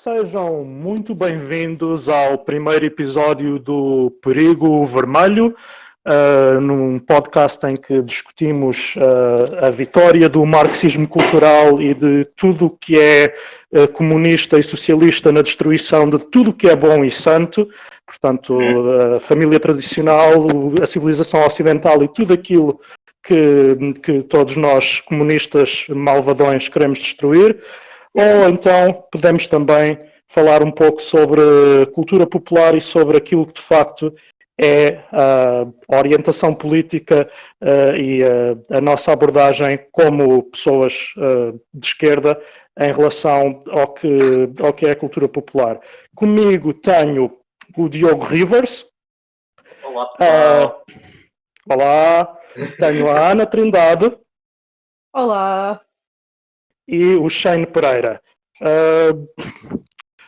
Sejam muito bem-vindos ao primeiro episódio do Perigo Vermelho, num podcast em que discutimos a vitória do marxismo cultural e de tudo o que é comunista e socialista na destruição de tudo o que é bom e santo, portanto, a família tradicional, a civilização ocidental e tudo aquilo que todos nós, comunistas malvadões, queremos destruir. Ou então podemos também falar um pouco sobre cultura popular e sobre aquilo que de facto é a orientação política e a nossa abordagem como pessoas de esquerda em relação ao que é a cultura popular. Comigo tenho o Diogo Rivers. Olá, pessoal. Olá. Tenho a Ana Trindade. Olá. E o Shane Pereira.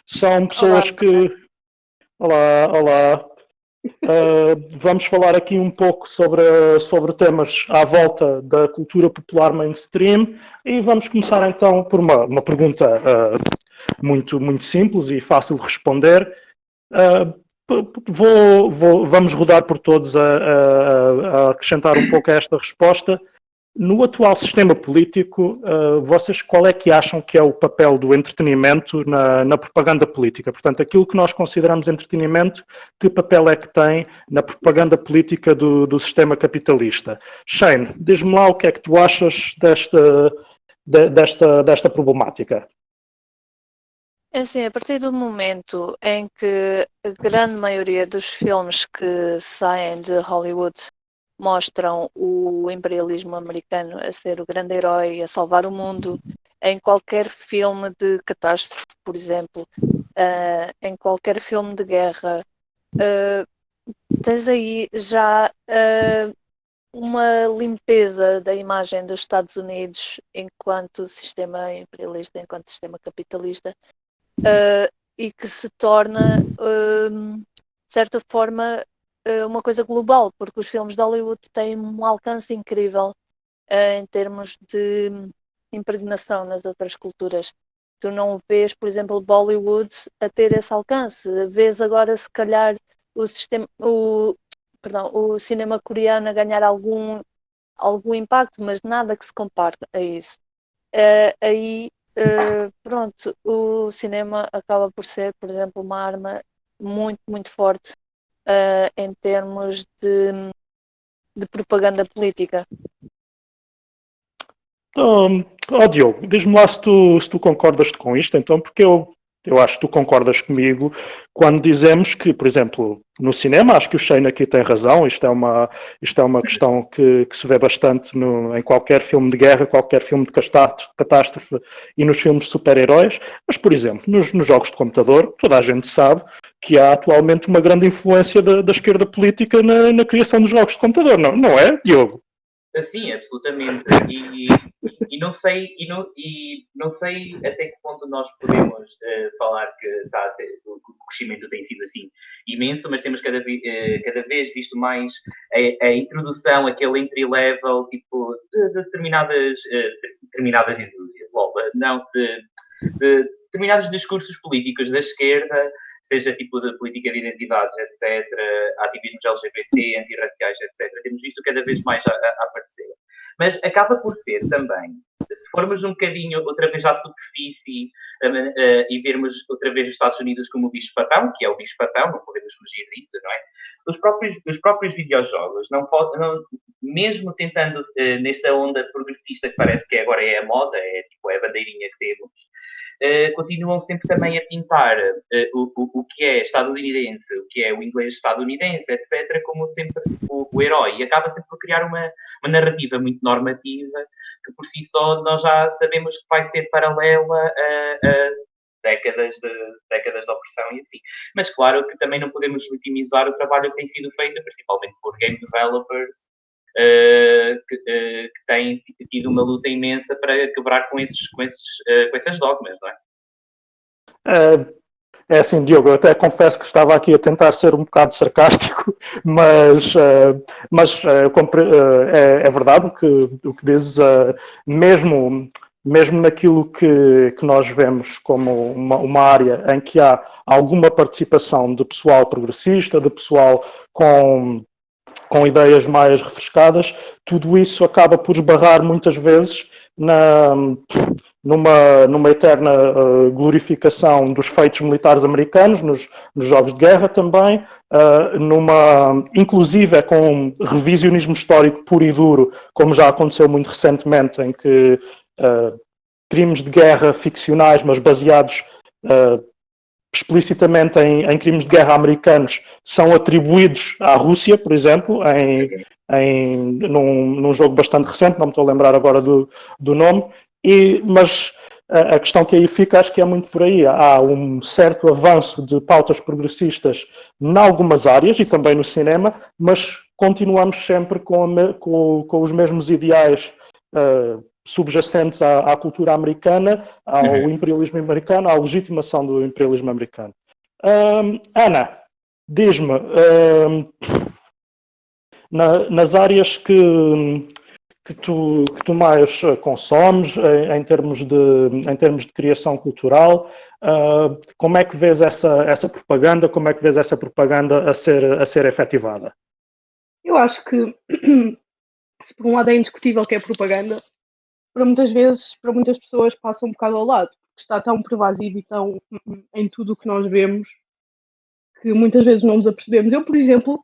São pessoas que... Olá. Vamos falar aqui um pouco sobre temas à volta da cultura popular mainstream e vamos começar então por uma pergunta muito simples e fácil de responder. Vamos rodar por todos a acrescentar um pouco a esta resposta. No atual sistema político, vocês qual é que acham que é o papel do entretenimento na propaganda política? Portanto, aquilo que nós consideramos entretenimento, que papel é que tem na propaganda política do sistema capitalista? Shane, diz-me lá o que é que tu achas desta problemática. Assim, a partir do momento em que a grande maioria dos filmes que saem de Hollywood mostram o imperialismo americano a ser o grande herói, a salvar o mundo, em qualquer filme de catástrofe, por exemplo, em qualquer filme de guerra, tens aí já uma limpeza da imagem dos Estados Unidos enquanto sistema imperialista, enquanto sistema capitalista, e que se torna, de certa forma, uma coisa global, porque os filmes de Hollywood têm um alcance incrível em termos de impregnação nas outras culturas. Tu não vês, por exemplo, Bollywood a ter esse alcance. Vês agora, se calhar, o cinema coreano a ganhar algum impacto, mas nada que se compare a isso. Pronto, o cinema acaba por ser, por exemplo, uma arma muito forte em termos de propaganda política. Diogo, diz-me lá se tu concordas com isto, então, porque eu acho que tu concordas comigo quando dizemos que, por exemplo, no cinema, acho que o Shane aqui tem razão, isto é uma questão que se vê bastante em qualquer filme de guerra, qualquer filme de catástrofe e nos filmes de super-heróis, mas, por exemplo, nos jogos de computador, toda a gente sabe que há atualmente uma grande influência da esquerda política na criação dos jogos de computador, não é, Diogo? Sim, absolutamente. E não sei até que ponto nós podemos falar que o crescimento tem sido assim imenso, mas temos cada vez visto mais a introdução, aquele entry-level, tipo, de determinadas indústrias, de determinados discursos políticos da esquerda, seja tipo de política de identidades, etc., ativismos LGBT, antirraciais, etc. Temos visto cada vez mais a aparecer. Mas acaba por ser também, se formos um bocadinho outra vez à superfície e vermos outra vez os Estados Unidos como o bicho-papão, que é o bicho-papão, não podemos fugir disso, não é? Os próprios videojogos, mesmo tentando nesta onda progressista que parece que agora é a moda, é tipo a bandeirinha que temos, continuam sempre também a pintar o que é estadunidense, o que é o inglês estadunidense, etc., como sempre o herói. E acaba sempre por criar uma narrativa muito normativa que por si só nós já sabemos que vai ser paralela a décadas de opressão e assim. Mas claro que também não podemos legitimizar o trabalho que tem sido feito, principalmente por game developers, que têm tido uma luta imensa para quebrar com esses dogmas, não é? É assim, Diogo, eu até confesso que estava aqui a tentar ser um bocado sarcástico, mas é verdade o que dizes, mesmo mesmo naquilo que nós vemos como uma área em que há alguma participação de pessoal progressista, de pessoal com ideias mais refrescadas, tudo isso acaba por esbarrar muitas vezes numa eterna glorificação dos feitos militares americanos, nos jogos de guerra também, inclusive com um revisionismo histórico puro e duro, como já aconteceu muito recentemente, em que crimes de guerra ficcionais, mas baseados explicitamente em crimes de guerra americanos, são atribuídos à Rússia, por exemplo, num jogo bastante recente, não me estou a lembrar agora do nome, mas a questão que aí fica, acho que é muito por aí. Há um certo avanço de pautas progressistas em algumas áreas, e também no cinema, mas continuamos sempre com os mesmos ideais subjacentes à cultura americana, ao imperialismo americano, à legitimação do imperialismo americano. Ana, diz-me, nas áreas que tu mais consomes em termos de criação cultural, como é que vês essa propaganda, como é que vês essa propaganda a ser efetivada? Eu acho que, se por um lado é indiscutível que é propaganda, para muitas pessoas passa um bocado ao lado, porque está tão pervasivo e tão em tudo o que nós vemos, que muitas vezes não nos apercebemos. Eu, por exemplo,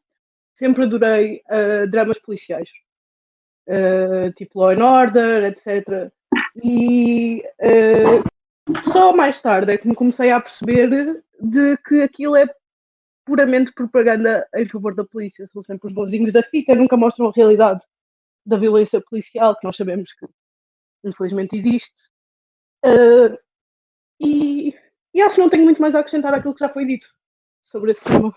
sempre adorei dramas policiais, tipo Law and Order, etc. E só mais tarde é que me comecei a perceber de que aquilo é puramente propaganda em favor da polícia. São sempre os bonzinhos da fita, nunca mostram a realidade da violência policial, que nós sabemos que infelizmente existe. E acho que não tenho muito mais a acrescentar àquilo que já foi dito sobre esse tema.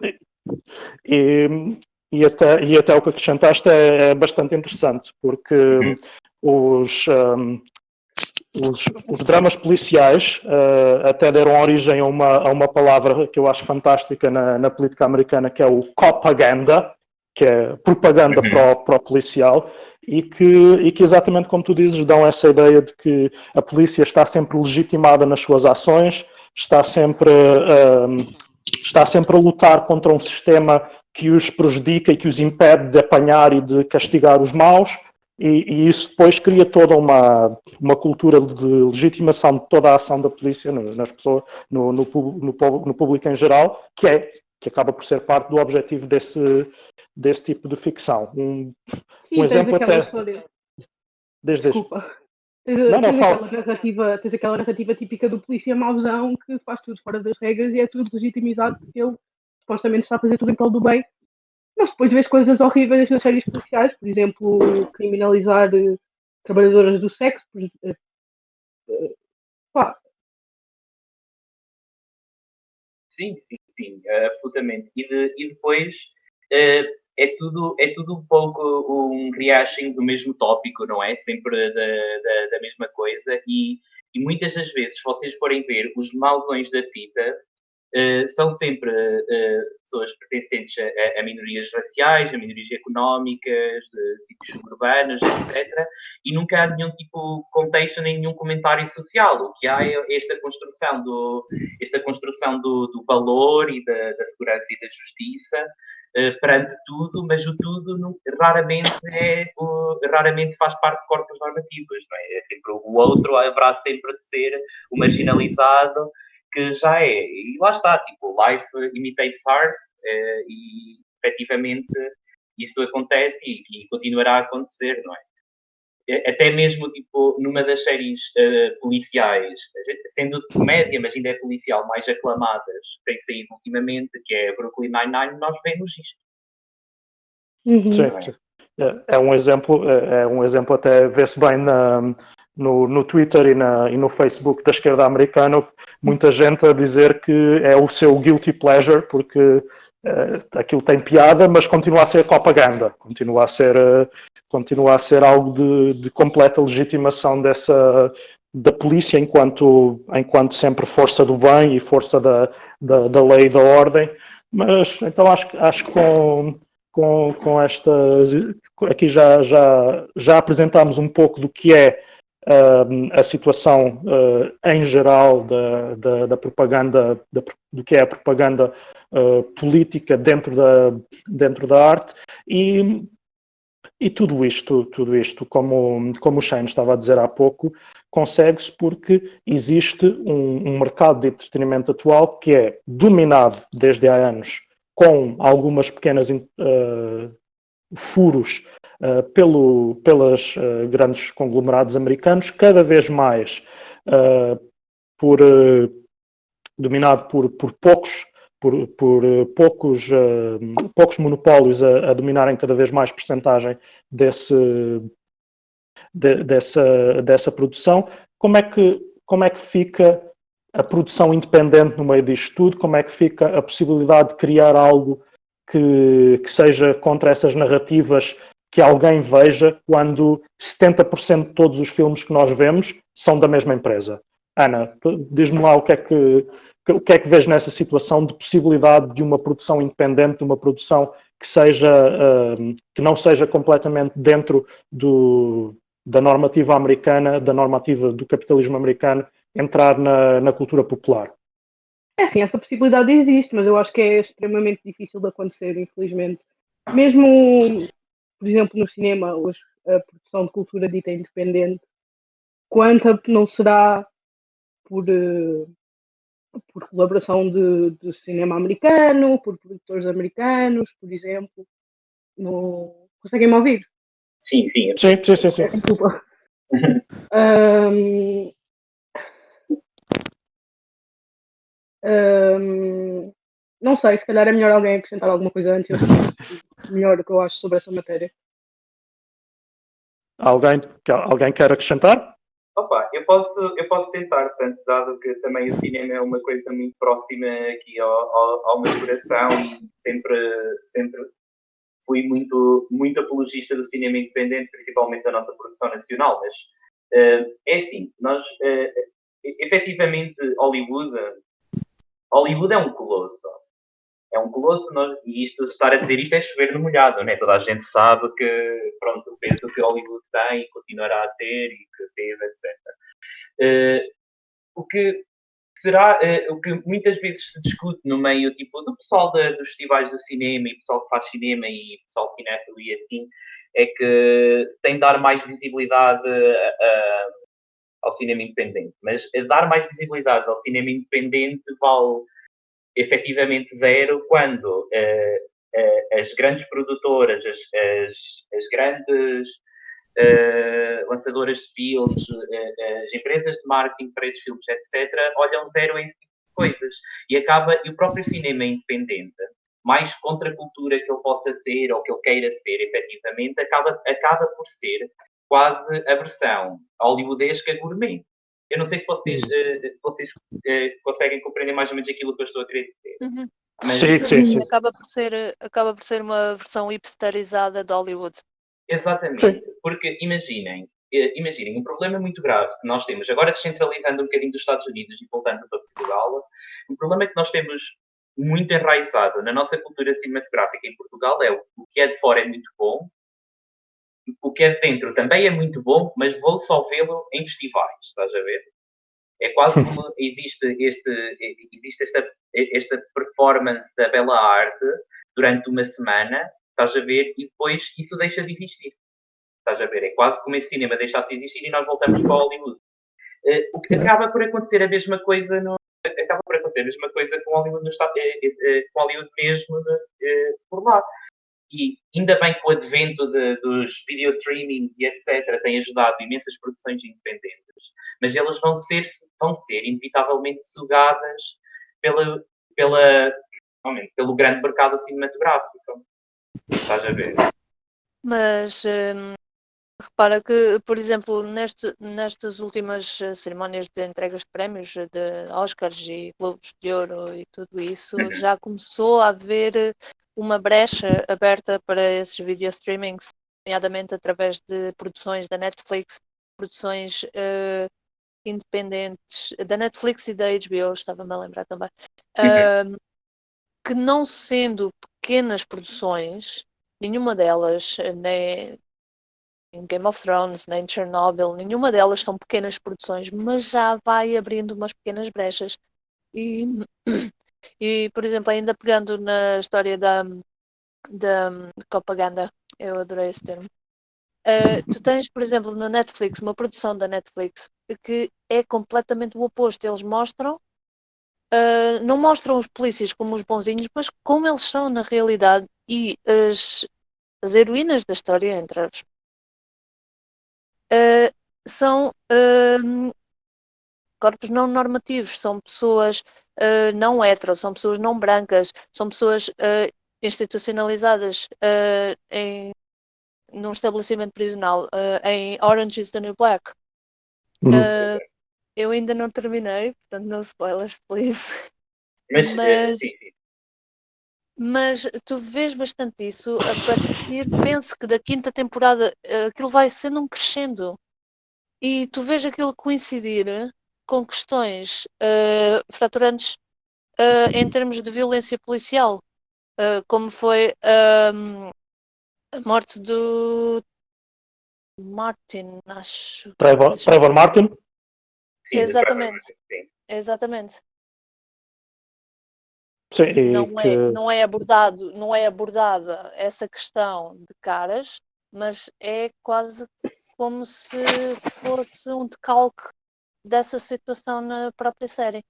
E até o que acrescentaste é bastante interessante, porque os dramas policiais até deram origem a uma palavra que eu acho fantástica na política americana, que é o propaganda, que é propaganda para o policial, e que exatamente como tu dizes, dão essa ideia de que a polícia está sempre legitimada nas suas ações, está sempre a lutar contra um sistema que os prejudica e que os impede de apanhar e de castigar os maus, e isso depois cria toda uma cultura de legitimação de toda a ação da polícia nas pessoas, no público em geral, que acaba por ser parte do objetivo desse tipo de ficção. Um exemplo até... Desculpa. Tens aquela narrativa típica do polícia mauzão que faz tudo fora das regras e é tudo legitimizado porque ele supostamente está a fazer tudo em prol do bem. Mas depois vês coisas horríveis nas séries policiais, por exemplo, criminalizar trabalhadoras do sexo. Sim, absolutamente. E depois é tudo um pouco um rehashing do mesmo tópico, não é? Sempre da mesma coisa. E muitas das vezes, se vocês forem ver, os mauzões da fita são sempre pessoas pertencentes a minorias raciais, a minorias económicas, de sítios suburbanos, etc. E nunca há nenhum tipo de contexto, nem nenhum comentário social. O que há é esta construção do valor e da segurança e da justiça perante tudo, mas o tudo raramente faz parte de corpos normativos, não é? É sempre o outro, haverá sempre de ser o marginalizado, que já é, e lá está, tipo, life imitates art, e efetivamente isso acontece e continuará a acontecer, não é? Até mesmo, tipo, numa das séries policiais, sendo de comédia, mas ainda é policial, mais aclamadas, tem saído ultimamente, que é Brooklyn Nine-Nine, nós vemos isto. Sim. É um exemplo até vê-se bem no Twitter e no Facebook da esquerda americana, muita gente a dizer que é o seu guilty pleasure, porque aquilo tem piada, mas continua a ser propaganda, continua a ser algo de completa legitimação da polícia enquanto sempre força do bem e força da lei e da ordem. Mas então acho que com esta aqui já apresentámos um pouco do que é a situação em geral da propaganda, do que é a propaganda política dentro da arte e tudo isto, como o Shane estava a dizer há pouco, consegue-se porque existe um mercado de entretenimento atual que é dominado desde há anos com algumas pequenas furos pelos grandes conglomerados americanos, cada vez mais dominado por poucos monopólios a dominarem cada vez mais percentagem dessa produção. Como é que fica a produção independente no meio disto tudo? Como é que fica a possibilidade de criar algo que seja contra essas narrativas que alguém veja quando 70% de todos os filmes que nós vemos são da mesma empresa? Ana, diz-me lá o que é que vês nessa situação de possibilidade de uma produção independente, de uma produção que não seja completamente dentro da normativa americana, da normativa do capitalismo americano, entrar na cultura popular? É assim, essa possibilidade existe, mas eu acho que é extremamente difícil de acontecer, infelizmente. Mesmo, por exemplo, no cinema, hoje, a produção de cultura dita independente, quanta não será por colaboração de cinema americano, por produtores americanos, por exemplo. Conseguem-me ouvir? Sim. Sim. Desculpa. Não sei, se calhar é melhor alguém acrescentar alguma coisa antes, eu melhor o que eu acho sobre essa matéria. Alguém quer acrescentar? Opa, eu posso tentar, portanto, dado que também o cinema é uma coisa muito próxima aqui ao meu coração e sempre fui muito apologista do cinema independente, principalmente da nossa produção nacional, mas é assim, nós, efetivamente, Hollywood é um colosso. É um colosso, e estar a dizer isto é chover no molhado, né? Toda a gente sabe que, pronto, o peso que Hollywood tem e continuará a ter e que teve, etc. O que o que muitas vezes se discute no meio tipo, do pessoal dos festivais do cinema e pessoal que faz cinema e pessoal cinéfilo e assim, é que se tem de dar mais visibilidade ao cinema independente. Mas dar mais visibilidade ao cinema independente vale efetivamente zero quando as grandes produtoras, as grandes lançadoras de filmes, as empresas de marketing para esses filmes, etc., olham zero a esse tipo de coisas. E o próprio cinema independente, mais contra a cultura que ele possa ser ou que ele queira ser, efetivamente, acaba por ser quase a versão hollywoodesca gourmet. Eu não sei se vocês conseguem compreender mais ou menos aquilo que eu estou a querer dizer. Uhum. Mas, Sim. Acaba por ser uma versão hipsterizada de Hollywood. Exatamente, Sim. porque imaginem, um problema muito grave que nós temos, agora descentralizando um bocadinho dos Estados Unidos e voltando para Portugal, o problema que nós temos muito enraizado na nossa cultura cinematográfica em Portugal é o que é de fora é muito bom, o que é de dentro também é muito bom, mas vou só vê-lo em festivais, estás a ver? É quase como existe esta performance da bela arte durante uma semana, estás a ver, e depois isso deixa de existir. Estás a ver? É quase como esse cinema deixasse de existir e nós voltamos para Hollywood. O que acaba por acontecer a mesma coisa com Hollywood, com Hollywood mesmo por lá. E ainda bem que o advento dos video streamings e etc. tem ajudado imensas produções independentes, mas elas vão ser inevitavelmente sugadas pelo grande mercado cinematográfico. Estás a ver? Mas repara que, por exemplo, nestas últimas cerimónias de entregas de prémios, de Oscars e Globos de Ouro e tudo isso, já começou a haver uma brecha aberta para esses video streamings, nomeadamente através de produções da Netflix, produções independentes, da Netflix e da HBO, estava-me a lembrar também, que não sendo pequenas produções, nenhuma delas, nem Game of Thrones, nem Chernobyl, nenhuma delas são pequenas produções, mas já vai abrindo umas pequenas brechas. E, e por exemplo, ainda pegando na história da propaganda, eu adorei esse termo. Tu tens, por exemplo, na Netflix, uma produção da Netflix que é completamente o oposto. Eles mostram, não mostram os polícias como os bonzinhos, mas como eles são na realidade, e as heroínas da história, entre as são corpos não normativos, são pessoas não hetero, são pessoas não brancas, são pessoas institucionalizadas num estabelecimento prisional, em Orange is the New Black. Eu ainda não terminei, portanto não spoilers, please. Mas tu vês bastante isso a partir, penso que da quinta temporada aquilo vai sendo um crescendo e tu vês aquilo coincidir com questões fraturantes em termos de violência policial, como foi a morte do Martin, acho. Trevor Martin? Sim, Exatamente. Sim. Exatamente. Sim, Não é abordada essa questão de caras, mas é quase como se fosse um decalque dessa situação na própria série.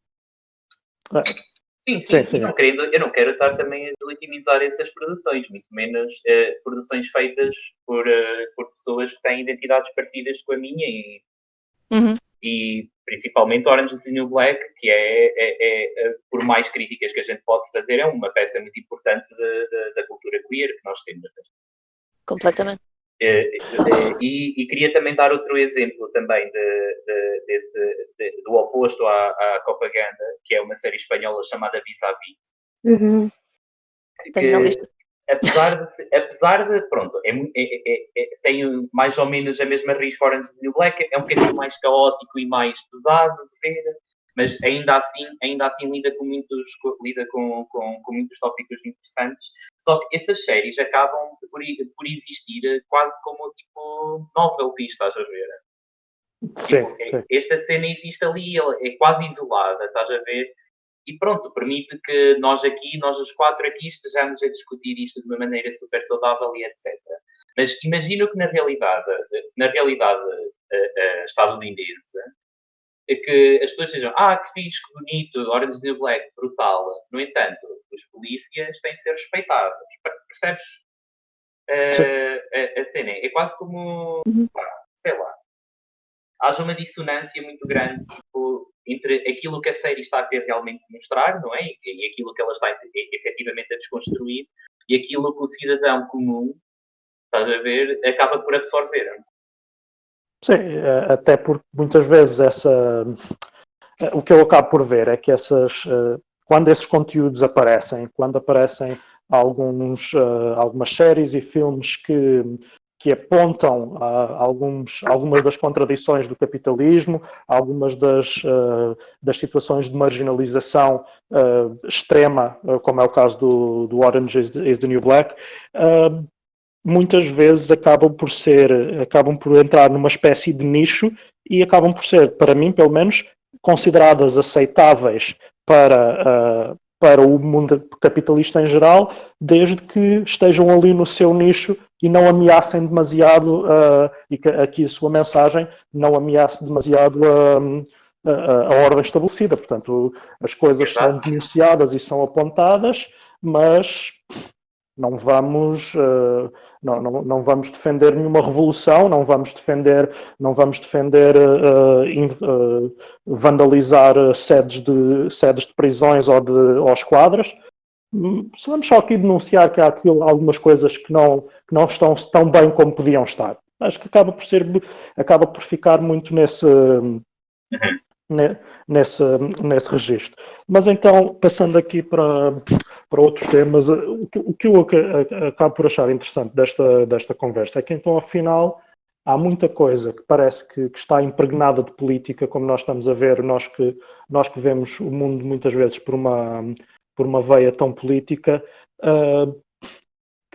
Sim. Eu não quero estar também a legitimizar essas produções, muito menos produções feitas por pessoas que têm identidades parecidas com a minha e principalmente Orange is the New Black, que é por mais críticas que a gente pode fazer, é uma peça muito importante da cultura queer que nós temos. Completamente. E queria também dar outro exemplo também do oposto à propaganda, que é uma série espanhola chamada Vis-a-Vis. Apesar de pronto, tem mais ou menos a mesma raiz que Orange is the New Black, é um bocadinho mais caótico e mais pesado de ver, mas ainda assim lida com muitos tópicos interessantes. Só que essas séries acabam por existir quase como tipo novelty, estás a ver? Sim, esta cena existe ali, é quase isolada, estás a ver? E pronto, permite que nós os quatro aqui, estejamos a discutir isto de uma maneira super saudável e etc. Mas imagino que na realidade estadunidense, que as pessoas dizem, que fixe, que bonito, Orange is the New Black, brutal. No entanto, os polícias têm de ser respeitados. Percebes? A cena é quase como, sei lá, haja uma dissonância muito grande entre aquilo que a série está a querer realmente mostrar, não é? E aquilo que ela está efetivamente a desconstruir e aquilo que o cidadão comum, estás a ver, acaba por absorver. Sim, até porque muitas vezes o que eu acabo por ver é que quando esses conteúdos aparecem, quando aparecem algumas séries e filmes que apontam algumas das contradições do capitalismo, algumas das situações de marginalização extrema, como é o caso do Orange is the New Black, muitas vezes acabam por entrar numa espécie de nicho e acabam por ser, para mim pelo menos, consideradas aceitáveis para o mundo capitalista em geral, desde que estejam ali no seu nicho e não ameacem demasiado, e que aqui a sua mensagem não ameace demasiado a ordem estabelecida. Portanto, as coisas são denunciadas e são apontadas, mas não vamos defender nenhuma revolução, não vamos defender vandalizar sedes de prisões ou esquadras. Vamos só aqui denunciar que há algumas coisas que não estão tão bem como podiam estar. Acho que acaba por ficar muito nesse registro. Mas então, passando aqui para outros temas, o que eu acabo por achar interessante desta conversa é que então, afinal, há muita coisa que parece que está impregnada de política, como nós estamos a ver, nós que vemos o mundo muitas vezes por uma veia tão política,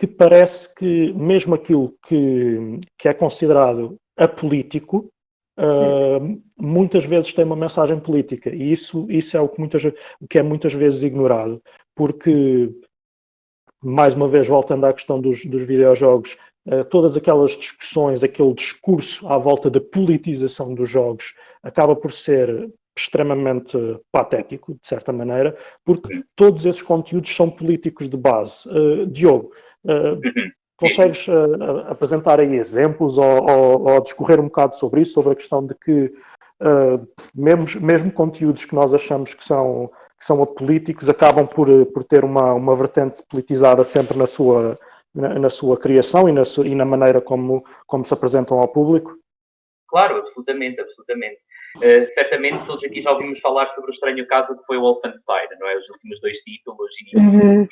que parece que mesmo aquilo que é considerado apolítico, muitas vezes tem uma mensagem política, e isso é o que é muitas vezes ignorado, porque, mais uma vez, voltando à questão dos videojogos, todas aquelas discussões, aquele discurso à volta da politização dos jogos acaba por ser extremamente patético, de certa maneira, porque todos esses conteúdos são políticos de base. Diogo, consegues apresentar aí exemplos ou discorrer um bocado sobre isso, sobre a questão de que mesmo conteúdos que nós achamos que são apolíticos acabam por ter uma vertente politizada sempre na sua criação e na maneira como se apresentam ao público? Claro, absolutamente. Certamente todos aqui já ouvimos falar sobre o estranho caso que foi o Wolfenstein, não é? Os últimos 2 títulos e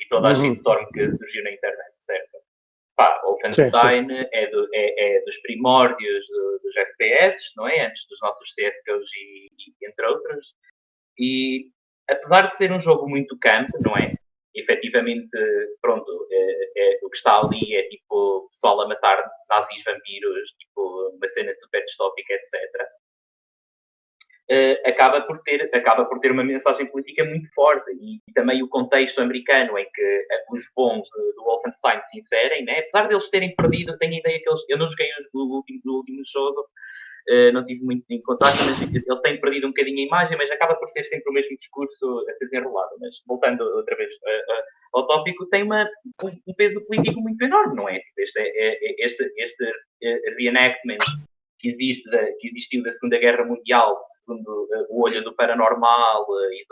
toda a shitstorm que surgiu na internet, certo? Wolfenstein sim. É dos primórdios dos FPS, não é? Antes dos nossos CSGOs e entre outros. E apesar de ser um jogo muito camp, não é? Efetivamente, pronto, o que está ali é tipo pessoal a matar nazis, vampiros, tipo uma cena super distópica, etc. Acaba por ter uma mensagem política muito forte e também o contexto americano em que os bons do Wolfenstein se inserem, né? Apesar deles terem perdido, tenho a ideia que eu não joguei no último jogo, não tive muito em contato, mas eles têm perdido um bocadinho a imagem, mas acaba por ser sempre o mesmo discurso a ser desenrolado. Mas voltando outra vez ao tópico, tem um peso político muito enorme, não é? Este reenactment que existiu da Segunda Guerra Mundial, segundo o olho do paranormal e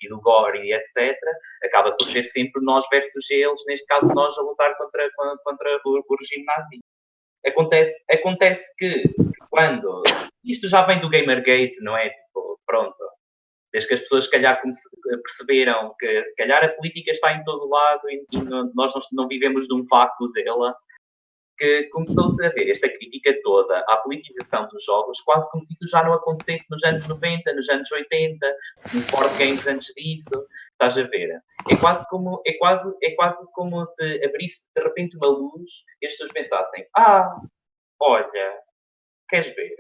do gore e etc., acaba por ser sempre nós versus eles, neste caso nós a lutar contra o regime nazi. Acontece que quando isto já vem do Gamergate, não é? Tipo, pronto. Desde que as pessoas, se calhar, perceberam que, se calhar, a política está em todo lado e nós não vivemos de um vácuo dela, que começou-se a ver esta crítica toda à politização dos jogos, quase como se isso já não acontecesse nos anos 90, nos anos 80, nos board games antes disso. Estás a ver? É quase como se abrisse de repente uma luz e as pessoas pensassem: olha, queres ver?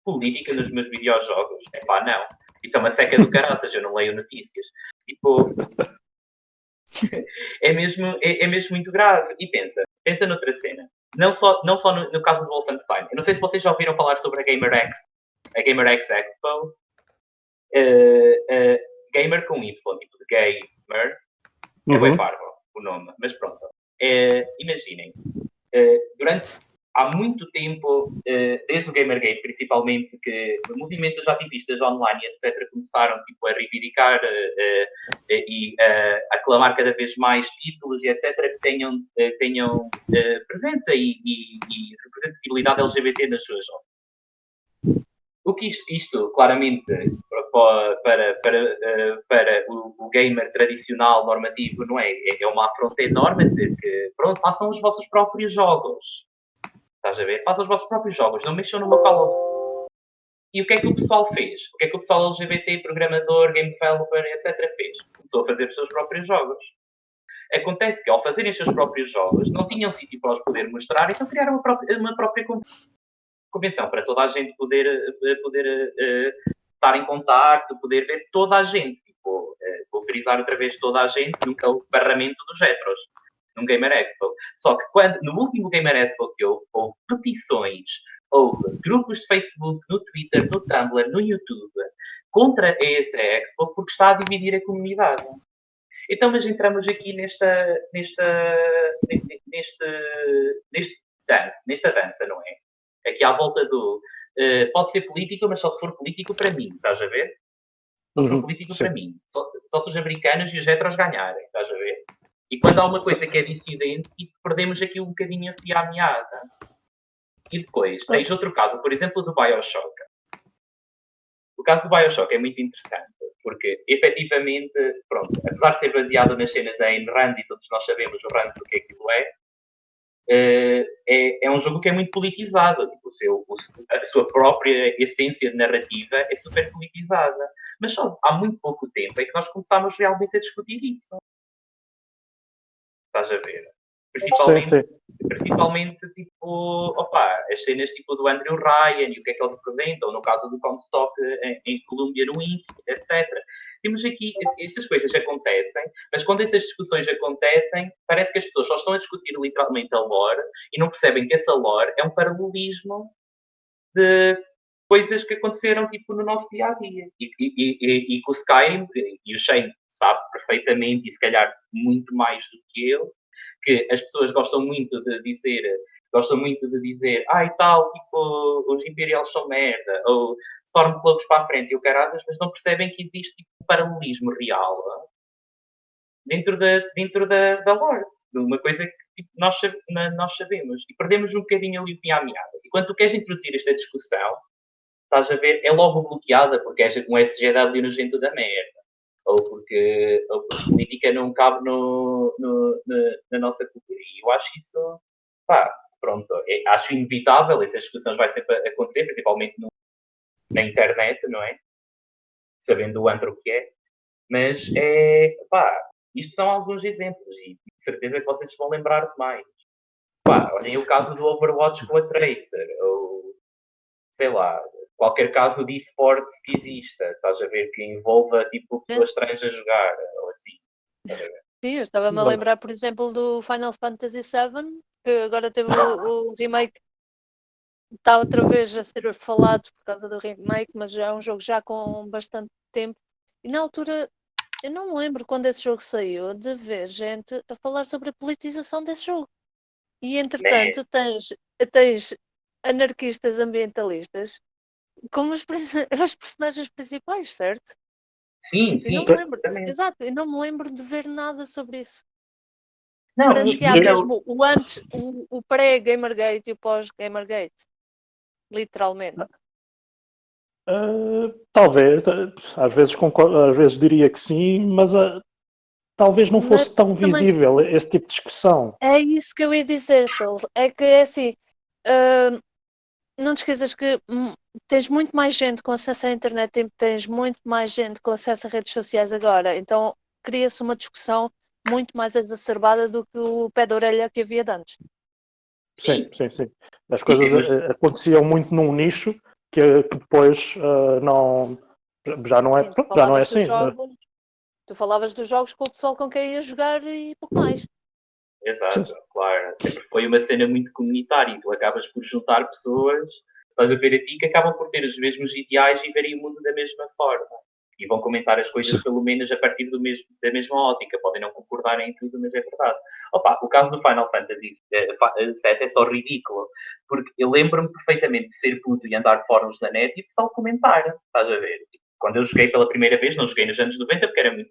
Política nos meus videojogos? Epá, não. Isso é uma seca do caraças, eu não leio notícias. Tipo, é mesmo muito grave. E pensa noutra cena. Não só no caso do Wolfenstein. Eu não sei se vocês já ouviram falar sobre a GamerX Expo. Gamer com Y, tipo de gamer. É bem parvo o nome, mas pronto. Imaginem, há muito tempo, desde o Gamergate principalmente, que movimentos ativistas online, etc., começaram tipo, a reivindicar e a aclamar cada vez mais títulos e etc., que tenham presença e representatividade LGBT nas suas jogos. O que isto claramente, para o gamer tradicional, normativo, não é? É uma afronta enorme a dizer que, pronto, façam os vossos próprios jogos. Estás a ver? Façam os vossos próprios jogos, não mexam no meu calo. E o que é que o pessoal fez? O que é que o pessoal LGBT, programador, game developer, etc. fez? Começou a fazer os seus próprios jogos. Acontece que, ao fazerem os seus próprios jogos, não tinham sítio para os poder mostrar, então criaram uma própria convenção para toda a gente poder estar em contacto, poder ver toda a gente. Tipo, vou frisar outra vez toda a gente, nunca o barramento dos heteros, num Gamer Expo. Só que no último Gamer Expo que houve petições, houve grupos de Facebook, no Twitter, no Tumblr, no YouTube, contra a ESA Expo, porque está a dividir a comunidade. Então, mas entramos aqui nesta dança, não é? Aqui à volta do... pode ser político, mas só se for político para mim, estás a ver? Só se for político sim. Para mim. Só se os americanos e os heteros ganharem, estás a ver? E quando há uma coisa que é dissidente, perdemos aqui um bocadinho a fia à meada. E depois, tens outro caso, por exemplo, do BioShock. O caso do BioShock é muito interessante, porque, efetivamente, pronto, apesar de ser baseado nas cenas da Ayn Rand, e todos nós sabemos o Rand do que aquilo é um jogo que é muito politizado. Tipo, a sua própria essência de narrativa é super politizada. Mas só há muito pouco tempo é que nós começámos realmente a discutir isso. Estás a ver? Principalmente, tipo, as cenas tipo do Andrew Ryan e o que é que ele representa, ou no caso do Comstock em Colômbia, no INPE, etc. Temos aqui, estas coisas acontecem, mas quando essas discussões acontecem, parece que as pessoas só estão a discutir literalmente a lore e não percebem que essa lore é um paralelismo de coisas que aconteceram tipo, no nosso dia-a-dia. E com o Skyrim, e o Shane sabe perfeitamente, e se calhar muito mais do que eu, que as pessoas gostam muito de dizer, e tal, tipo, os Imperials são merda, ou Stormcloaks para a frente e o caraças, mas não percebem que existe tipo, um paralelismo real dentro da lore. Uma coisa que tipo, nós sabemos. E perdemos um bocadinho ali o fim à meada. E quando tu queres introduzir esta discussão, estás a ver, é logo bloqueada porque és um SGW nojento da merda. Ou porque política não cabe na nossa cultura. E eu acho isso, pronto, acho inevitável, essas discussões vai sempre acontecer, principalmente na internet, não é? Sabendo o antro que é. Mas, isto são alguns exemplos e de certeza que vocês vão lembrar de mais. Olhem o caso do Overwatch com a Tracer, ou, sei lá, qualquer caso de esportes que exista, estás a ver, que envolva, tipo, pessoas trans a jogar, ou assim. Sim, eu estava-me a lembrar, por exemplo, do Final Fantasy VII, que agora teve o remake, está outra vez a ser falado por causa do remake, mas já é um jogo já com bastante tempo. E na altura, eu não me lembro quando esse jogo saiu, de ver gente a falar sobre a politização desse jogo. E entretanto, tens anarquistas ambientalistas como os personagens principais, certo? Sim, E não me lembro, exato, e não me lembro de ver nada sobre isso. Não, parece que há mesmo o antes, o pré-Gamergate e o pós-Gamergate. Literalmente. Talvez, às vezes diria que sim, mas talvez não fosse tão visível esse tipo de discussão. É isso que eu ia dizer, Sol. É que é assim, não te esqueças que tens muito mais gente com acesso à internet, tens muito mais gente com acesso a redes sociais agora, então cria-se uma discussão muito mais exacerbada do que o pé de orelha que havia de antes. Sim. As coisas aconteciam muito num nicho que depois já não é assim. Tu falavas dos jogos com o pessoal com quem ia jogar e pouco mais. Exato, claro. Sempre foi uma cena muito comunitária e tu acabas por juntar pessoas, estás a ver a ti, que acabam por ter os mesmos ideais e verem o mundo da mesma forma. E vão comentar as coisas, pelo menos, a partir da mesma ótica. Podem não concordar em tudo, mas é verdade. O caso do Final Fantasy VII é só ridículo, porque eu lembro-me perfeitamente de ser puto e andar fóruns na net e o pessoal comentar, estás a ver? Quando eu joguei pela primeira vez, não joguei nos anos 90 porque era muito...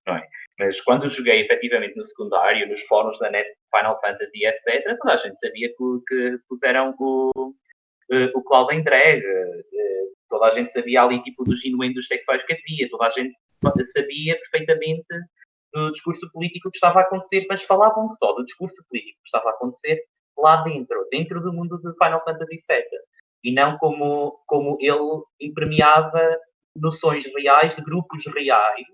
Não é? Mas quando joguei efetivamente no secundário, nos fóruns da net, Final Fantasy, etc., toda a gente sabia que puseram o Cloud em drag, toda a gente sabia ali tipo dos inuendos sexuais que havia, toda a gente sabia perfeitamente do discurso político que estava a acontecer, mas falavam só do discurso político que estava a acontecer lá dentro do mundo do Final Fantasy VII, e não como ele impermeava noções reais de grupos reais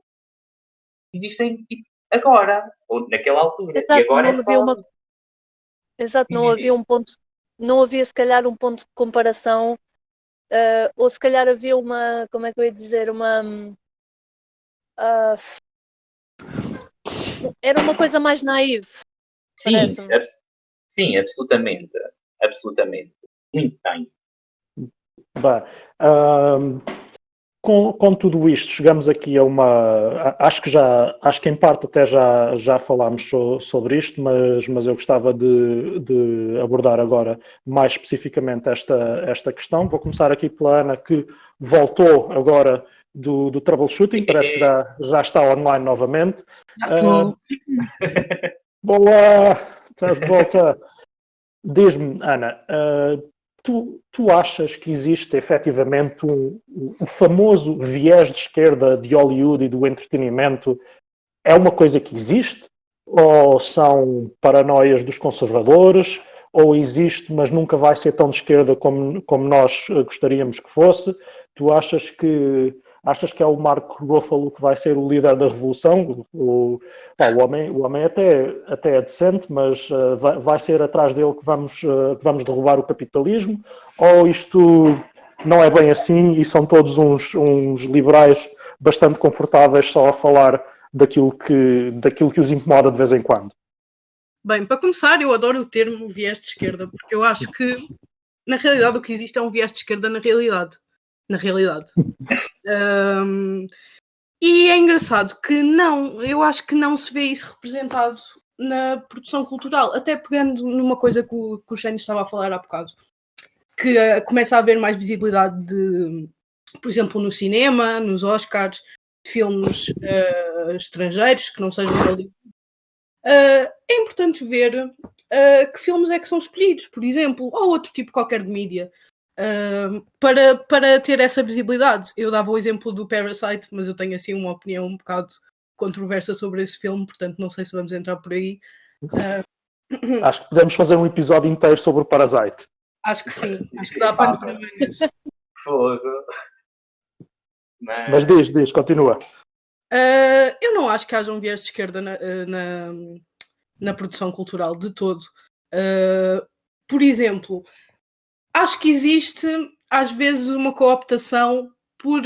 que existem agora, ou naquela altura. Exato, e agora não havia Exato, não havia se calhar um ponto de comparação, ou se calhar havia uma, como é que eu ia dizer, era uma coisa mais naive. Sim, absolutamente. Muito bem. Com tudo isto, chegamos aqui a uma... Acho que em parte até já falámos sobre isto, mas eu gostava de abordar agora mais especificamente esta questão. Vou começar aqui pela Ana, que voltou agora do troubleshooting, parece que já está online novamente. Já estou. Boa! Estás de volta. Diz-me, Ana, tu achas que existe efetivamente o famoso viés de esquerda de Hollywood e do entretenimento? É uma coisa que existe? Ou são paranoias dos conservadores? Ou existe, mas nunca vai ser tão de esquerda como nós gostaríamos que fosse? Tu achas que Achas que é o Mark Ruffalo que vai ser o líder da revolução? O homem até é decente, mas vai ser atrás dele que vamos derrubar o capitalismo? Ou isto não é bem assim e são todos uns liberais bastante confortáveis só a falar daquilo que os incomoda de vez em quando? Bem, para começar, eu adoro o termo viés de esquerda, porque eu acho que, na realidade, o que existe é um viés de esquerda na realidade. E é engraçado que eu acho que não se vê isso representado na produção cultural, até pegando numa coisa que o Shane estava a falar há bocado, que começa a haver mais visibilidade por exemplo, no cinema, nos Oscars, de filmes estrangeiros que não sejam ali. É importante ver que filmes é que são escolhidos, por exemplo, ou outro tipo qualquer de mídia, para ter essa visibilidade. Eu dava o exemplo do Parasite, mas eu tenho assim uma opinião um bocado controversa sobre esse filme, portanto não sei se vamos entrar por aí. Acho que podemos fazer um episódio inteiro sobre o Parasite. Acho que sim, acho que dá pano para mangas. Fogo. Mas diz, continua. Eu não acho que haja um viés de esquerda na produção cultural, de todo. Por exemplo, acho que existe, às vezes, uma cooptação por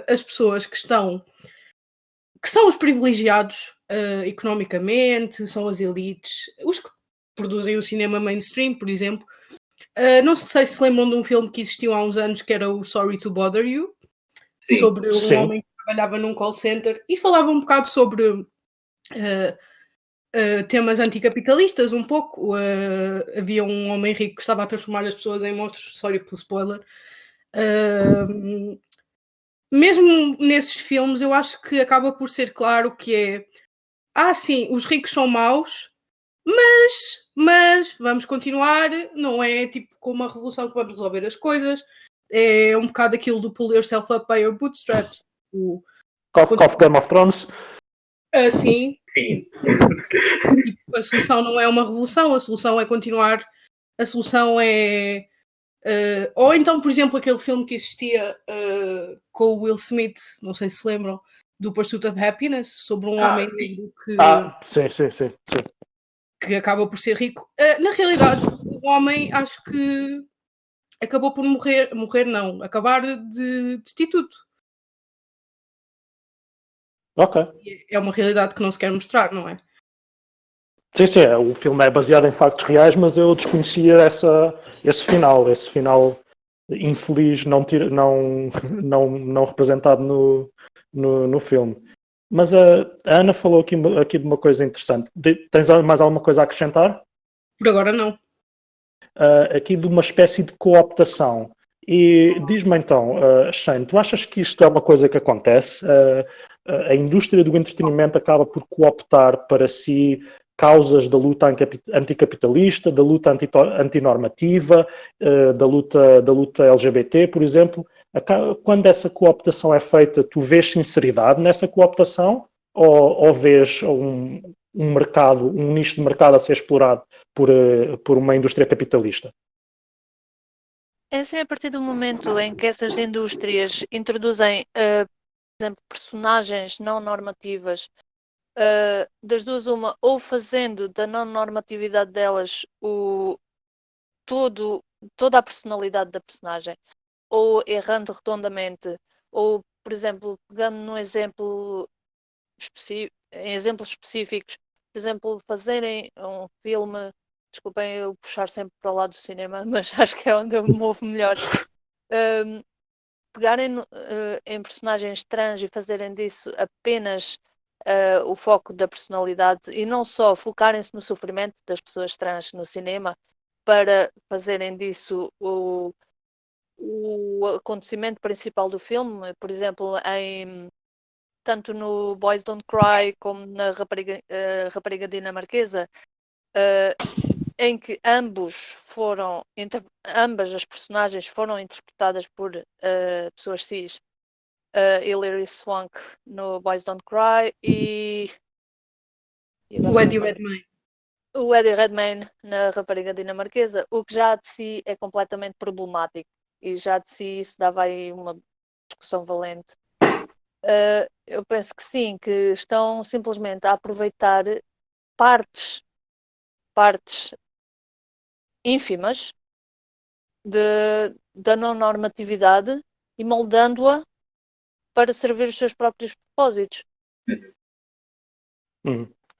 as pessoas que são os privilegiados economicamente, são as elites, os que produzem o cinema mainstream, por exemplo. Não sei se lembram de um filme que existiu há uns anos, que era o Sorry to Bother You, Sim. sobre um homem que trabalhava num call center e falava um bocado sobre temas anticapitalistas, um pouco. Havia um homem rico que estava a transformar as pessoas em monstros, sorry pelo spoiler. Mesmo nesses filmes, eu acho que acaba por ser claro que sim, os ricos são maus, mas vamos continuar, não é tipo com uma revolução que vamos resolver as coisas. É um bocado aquilo do pull yourself up by your bootstraps. Cough Game of Thrones. Sim. A solução não é uma revolução, a solução é continuar. A solução é. Ou então, por exemplo, aquele filme que existia com o Will Smith, não sei se lembram, do Pursuit of Happiness, sobre um homem que. Sim. Que acaba por ser rico. Na realidade, o homem acho que acabou por acabar de destituto. Ok. É uma realidade que não se quer mostrar, não é? Sim, o filme é baseado em factos reais, mas eu desconhecia esse final infeliz não representado no filme. Mas a Ana falou aqui de uma coisa interessante. Tens mais alguma coisa a acrescentar? Por agora não. Aqui de uma espécie de cooptação. E diz-me então, Shane, tu achas que isto é uma coisa que acontece? A indústria do entretenimento acaba por cooptar para si causas da luta anticapitalista, da luta antinormativa, da luta LGBT, por exemplo. Quando essa cooptação é feita, tu vês sinceridade nessa cooptação ou vês um nicho de mercado a ser explorado por uma indústria capitalista? É assim, a partir do momento em que essas indústrias introduzem, por exemplo, personagens não normativas, das duas uma, ou fazendo da não normatividade delas toda a personalidade da personagem, ou errando redondamente, ou, por exemplo, pegando num exemplo em exemplos específicos, por exemplo, fazerem um filme, desculpem eu puxar sempre para o lado do cinema, mas acho que é onde eu me movo melhor, pegarem em personagens trans e fazerem disso apenas o foco da personalidade e não só focarem-se no sofrimento das pessoas trans no cinema para fazerem disso o acontecimento principal do filme, por exemplo, tanto no Boys Don't Cry como na Rapariga Dinamarquesa, em que ambas as personagens foram interpretadas por pessoas cis, Hilary Swank no Boys Don't Cry e O Eddie Redmayne. O Eddie Redmayne na Rapariga Dinamarquesa, o que já de si é completamente problemático e já de si isso dava aí uma discussão valente. Eu penso que sim, que estão simplesmente a aproveitar partes ínfimas da não normatividade e moldando-a para servir os seus próprios propósitos.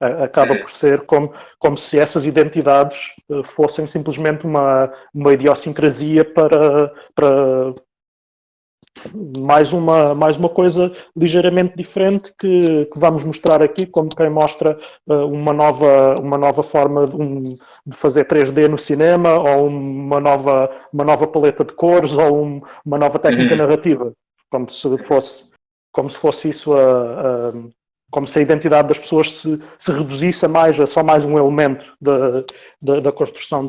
Acaba por ser como se essas identidades fossem simplesmente uma idiosincrasia para mais uma coisa ligeiramente diferente que vamos mostrar aqui, como quem mostra uma nova forma de fazer 3D no cinema, ou uma nova paleta de cores, ou uma nova técnica narrativa, como se fosse isso como se a identidade das pessoas se reduzisse a só mais um elemento da construção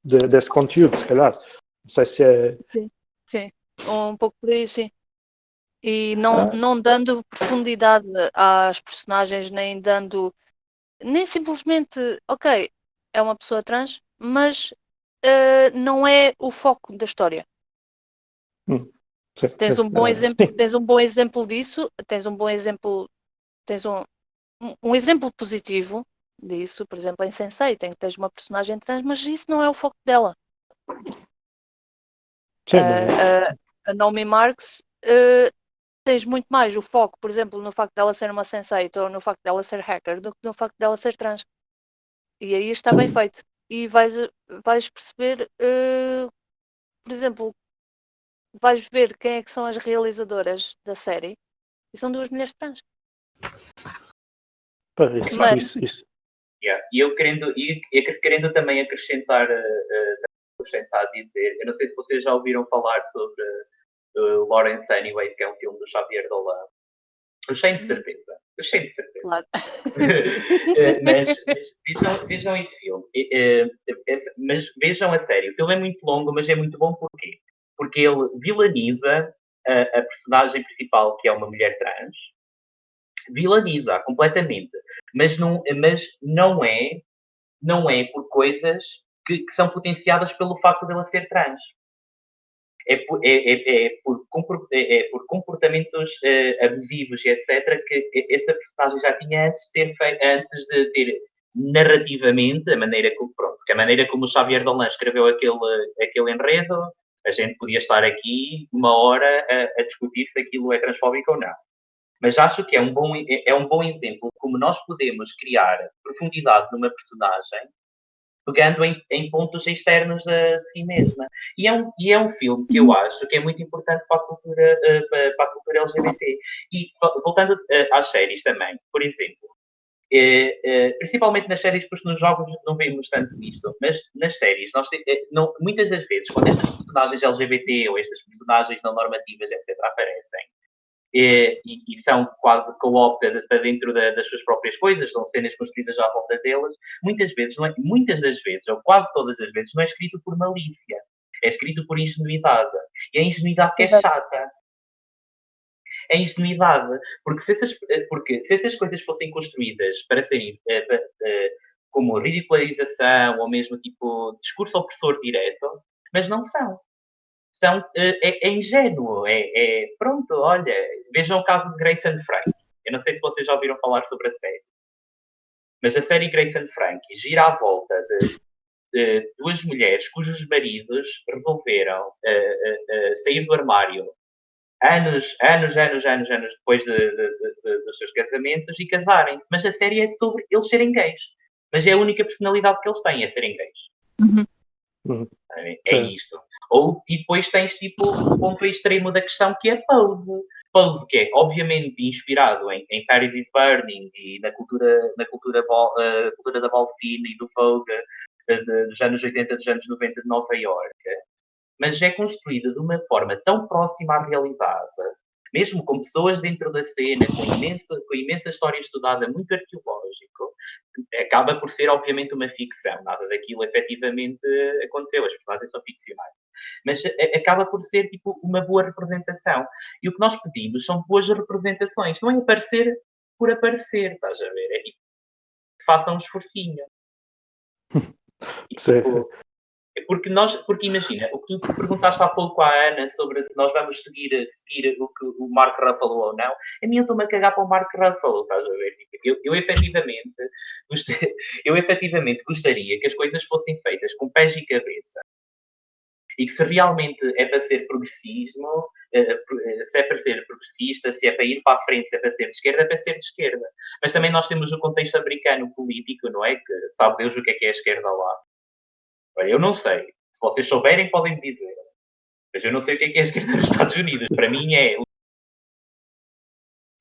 desse conteúdo, se calhar. Não sei se é... Sim, um pouco por aí, sim. E não dando profundidade às personagens, nem simplesmente, ok, é uma pessoa trans, mas não é o foco da história. Tens um bom exemplo disso, tens um exemplo positivo disso, por exemplo, em Sense8, tens uma personagem trans, mas isso não é o foco dela. A Naomi Marks, tens muito mais o foco, por exemplo, no facto dela ser uma Sense8 ou no facto dela ser hacker do que no facto dela ser trans. E aí está bem feito. E vais perceber, por exemplo, vais ver quem é que são as realizadoras da série e são 2 mulheres trans. Isso. Yeah. E eu querendo também acrescentar dizer, eu não sei se vocês já ouviram falar sobre Lawrence Anyways, que é um filme do Xavier Dolan. Eu cheio de certeza. Claro. mas vejam esse filme. Mas vejam a série. O filme é muito longo, mas é muito bom porquê? Porque ele vilaniza a personagem principal, que é uma mulher trans. Vilaniza completamente. Mas não é por coisas que são potenciadas pelo facto dela ser trans. É por comportamentos abusivos e etc. que essa personagem já tinha antes de ter narrativamente a maneira como o Xavier Dolan escreveu aquele enredo, a gente podia estar aqui 1 hora a discutir se aquilo é transfóbico ou não. Mas acho que é um bom exemplo de como nós podemos criar profundidade numa personagem pegando em pontos externos de si mesma. E é um filme que eu acho que é muito importante para a cultura LGBT. E voltando às séries também, por exemplo, principalmente nas séries, porque nos jogos não vemos tanto isto, mas nas séries, muitas das vezes, quando estas personagens LGBT ou estas personagens não normativas, etc., aparecem, e são quase co-opted para dentro das suas próprias coisas, são cenas construídas à volta delas, muitas das vezes, ou quase todas as vezes, não é escrito por malícia, é escrito por ingenuidade. E é a ingenuidade que é chata. É ingenuidade, porque se essas coisas fossem construídas para serem como ridicularização ou mesmo tipo discurso opressor direto, mas não são. É ingênuo, pronto, olha, vejam o caso de Grace and Frankie. Eu não sei se vocês já ouviram falar sobre a série, mas a série Grace and Frankie gira à volta de 2 mulheres cujos maridos resolveram sair do armário anos depois dos seus casamentos e casarem-se. Mas a série é sobre eles serem gays. Mas é a única personalidade que eles têm, é serem gays. É isto. E depois tens tipo o ponto extremo da questão que é Pose. Pose, que é obviamente inspirado em Paris is Burning e na cultura da Balsina e do Vogue dos anos 80, dos anos 90 de Nova Iorque, mas é construída de uma forma tão próxima à realidade, mesmo com pessoas dentro da cena, com imensa história estudada, muito arqueológico, acaba por ser, obviamente, uma ficção. Nada daquilo efetivamente aconteceu, as personagens são ficcionais. Mas acaba por ser, tipo, uma boa representação. E o que nós pedimos são boas representações. Não é aparecer por aparecer, estás a ver? É tipo, que façam um esforcinho. E, tipo, Porque imagina, o que tu perguntaste há pouco à Ana sobre se nós vamos seguir o que o Mark Ruffalo ou não, a mim eu estou-me a cagar para o Mark Ruffalo, estás a ver? Eu efetivamente, eu efetivamente gostaria que as coisas fossem feitas com pés e cabeça. E que se realmente é para ser progressismo, se é para ser progressista, se é para ir para a frente, se é para ser de esquerda. Mas também nós temos o contexto americano político, não é? Que sabe Deus o que é a esquerda lá. Olha, eu não sei. Se vocês souberem, podem me dizer. Mas eu não sei o que é a esquerda nos Estados Unidos. Para mim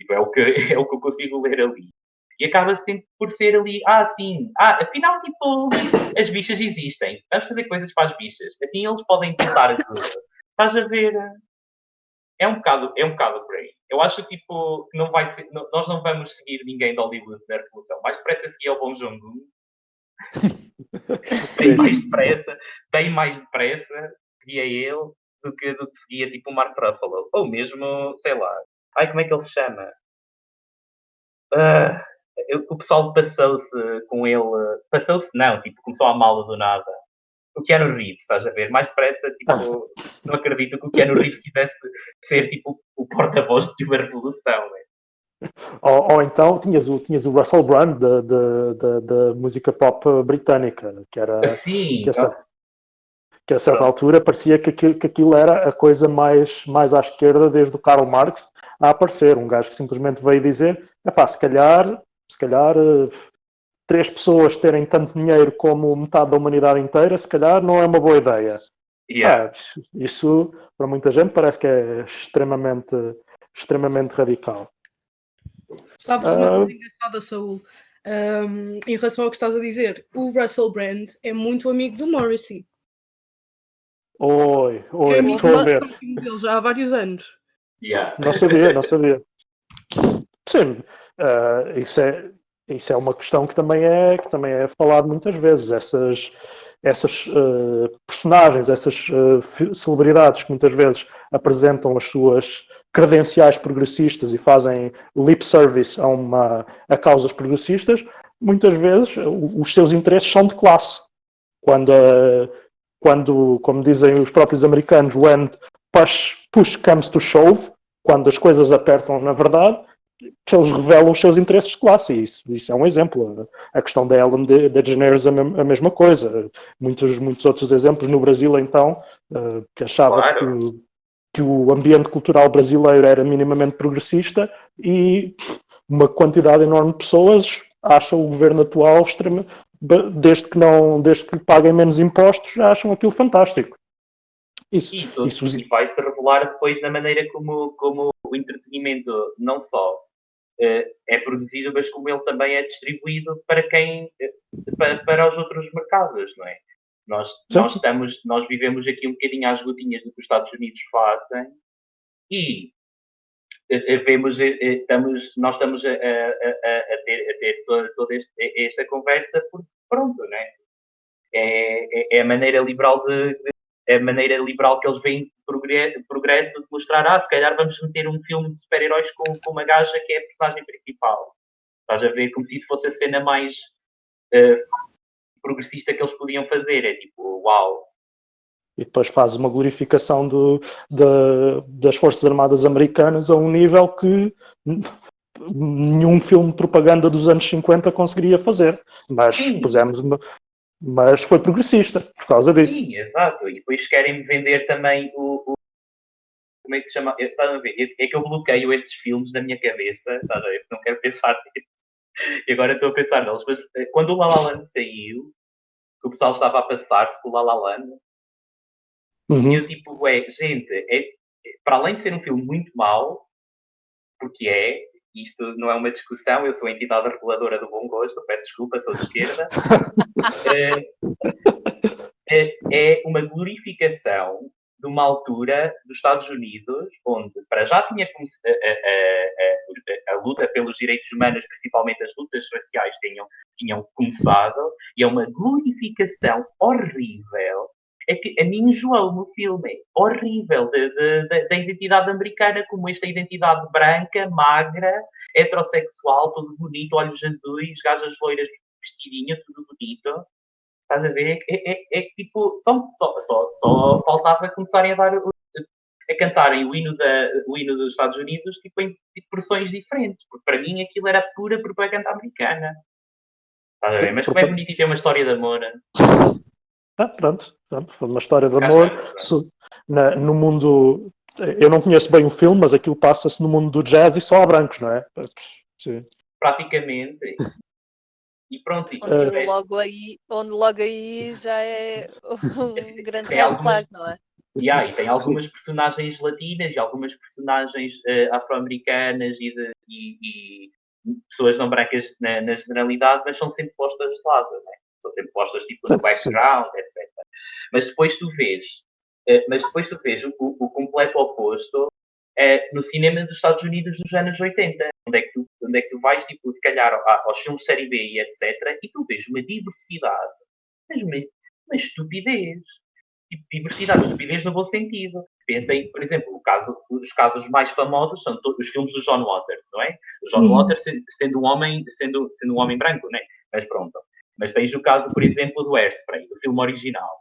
tipo, é o que eu consigo ler ali. E acaba sempre por ser ali, sim, afinal, tipo, as bichas existem. Vamos fazer coisas para as bichas. Assim eles podem tentar ajuda. Estás a ver? É um bocado por aí. Eu acho tipo, que não vai ser, nós não vamos seguir ninguém de Hollywood na Revolução. Mais depressa seguir ao Bom Jong-un. Bem mais depressa seguia ele do que seguia tipo o Mark Ruffalo. Ou mesmo, sei lá. Como é que ele se chama? O pessoal passou-se com ele. Passou-se, não, tipo, começou a mala do nada. O Keanu Reeves, estás a ver? Mais depressa, tipo, não acredito que o Keanu Reeves quisesse ser tipo o porta-voz de uma revolução, né? Ou então tinhas o Russell Brand da música pop britânica, que Assim, a certa altura parecia que aquilo era a coisa mais à esquerda desde o Karl Marx a aparecer. Um gajo que simplesmente veio dizer, se calhar 3 pessoas terem tanto dinheiro como metade da humanidade inteira, se calhar não é uma boa ideia. yeah. Isso, para muita gente, parece que é extremamente radical. Sabes uma coisa engraçada, Saúl? Em relação ao que estás a dizer, o Russell Brand é muito amigo do Morrissey. Oi, É amigo estou a ver. dele já há vários anos. Yeah. Não sabia. Sim, isso é uma questão que também é falado muitas vezes. Essas personagens, essas celebridades que muitas vezes apresentam as suas credenciais progressistas e fazem lip service a causas progressistas, muitas vezes os seus interesses são de classe. Quando, como dizem os próprios americanos, when push comes to shove, quando as coisas apertam na verdade, que eles revelam os seus interesses de classe, e isso é um exemplo. A questão da Ellen DeGeneres é a mesma coisa. Muitos outros exemplos. No Brasil, então, que achava-se que o ambiente cultural brasileiro era minimamente progressista e uma quantidade enorme de pessoas acham o governo atual desde que paguem menos impostos, acham aquilo fantástico. E vai-se revelar depois na maneira como o entretenimento não só é produzido, mas como ele também é distribuído para os outros mercados, não é? Nós vivemos aqui um bocadinho às gotinhas do que os Estados Unidos fazem e nós estamos a ter toda esta conversa porque pronto, não é? É a maneira liberal que eles veem de progresso de mostrar, se calhar vamos meter um filme de super-heróis com uma gaja que é a personagem principal. Estás a ver como se isso fosse a cena mais progressista que eles podiam fazer. É tipo, uau. E depois faz uma glorificação das Forças Armadas Americanas a um nível que nenhum filme de propaganda dos anos 50 conseguiria fazer. Mas foi progressista por causa disso. Sim, exato. E depois querem vender também como é que se chama? Estás a ver? É que eu bloqueio estes filmes na minha cabeça, estás a ver? Não quero pensar nisso. E agora estou a pensar neles. Mas quando o La La Land saiu, que o pessoal estava a passar-se com o La La Land, e eu tipo, gente, para além de ser um filme muito mau, porque isto não é uma discussão, eu sou a entidade reguladora do bom gosto, peço desculpa, sou de esquerda, é uma glorificação de uma altura dos Estados Unidos, onde para já tinha a luta pelos direitos humanos, principalmente as lutas raciais, tinham começado, e é uma glorificação horrível. É que a mim enjoou-me o filme, horrível, da identidade americana, como esta identidade branca, magra, heterossexual, tudo bonito, olhos azuis, gajas loiras, vestidinho, tudo bonito. Estás a ver? É que tipo, só faltava começarem a cantarem o hino dos Estados Unidos tipo, em versões diferentes, porque para mim aquilo era pura propaganda americana. Estás a ver? Mas como é bonito e tem uma história de amor. Pronto, foi uma história de Cá amor. está. No mundo. Eu não conheço bem o filme, mas aquilo passa-se no mundo do jazz e só há brancos, não é? Sim. Praticamente. E pronto. Onde logo aí já é um grande Tem red algumas, flag, não é? e tem algumas personagens latinas e algumas personagens afro-americanas e pessoas não brancas na generalidade, mas são sempre postas de lado, não é? São sempre postas tipo no background, etc. Mas depois tu vês, o completo oposto no cinema dos Estados Unidos dos anos 80, onde é que tu vais, tipo, se calhar, aos filmes de série B e etc., e tu vês uma diversidade, mas uma estupidez. Tipo, diversidade, estupidez no bom sentido. Pensem, por exemplo, os casos mais famosos são todos os filmes do John Waters, não é? O John Waters sendo um homem branco, não é? Mas pronto. Mas tens o caso, por exemplo, do Hairspray, do filme original.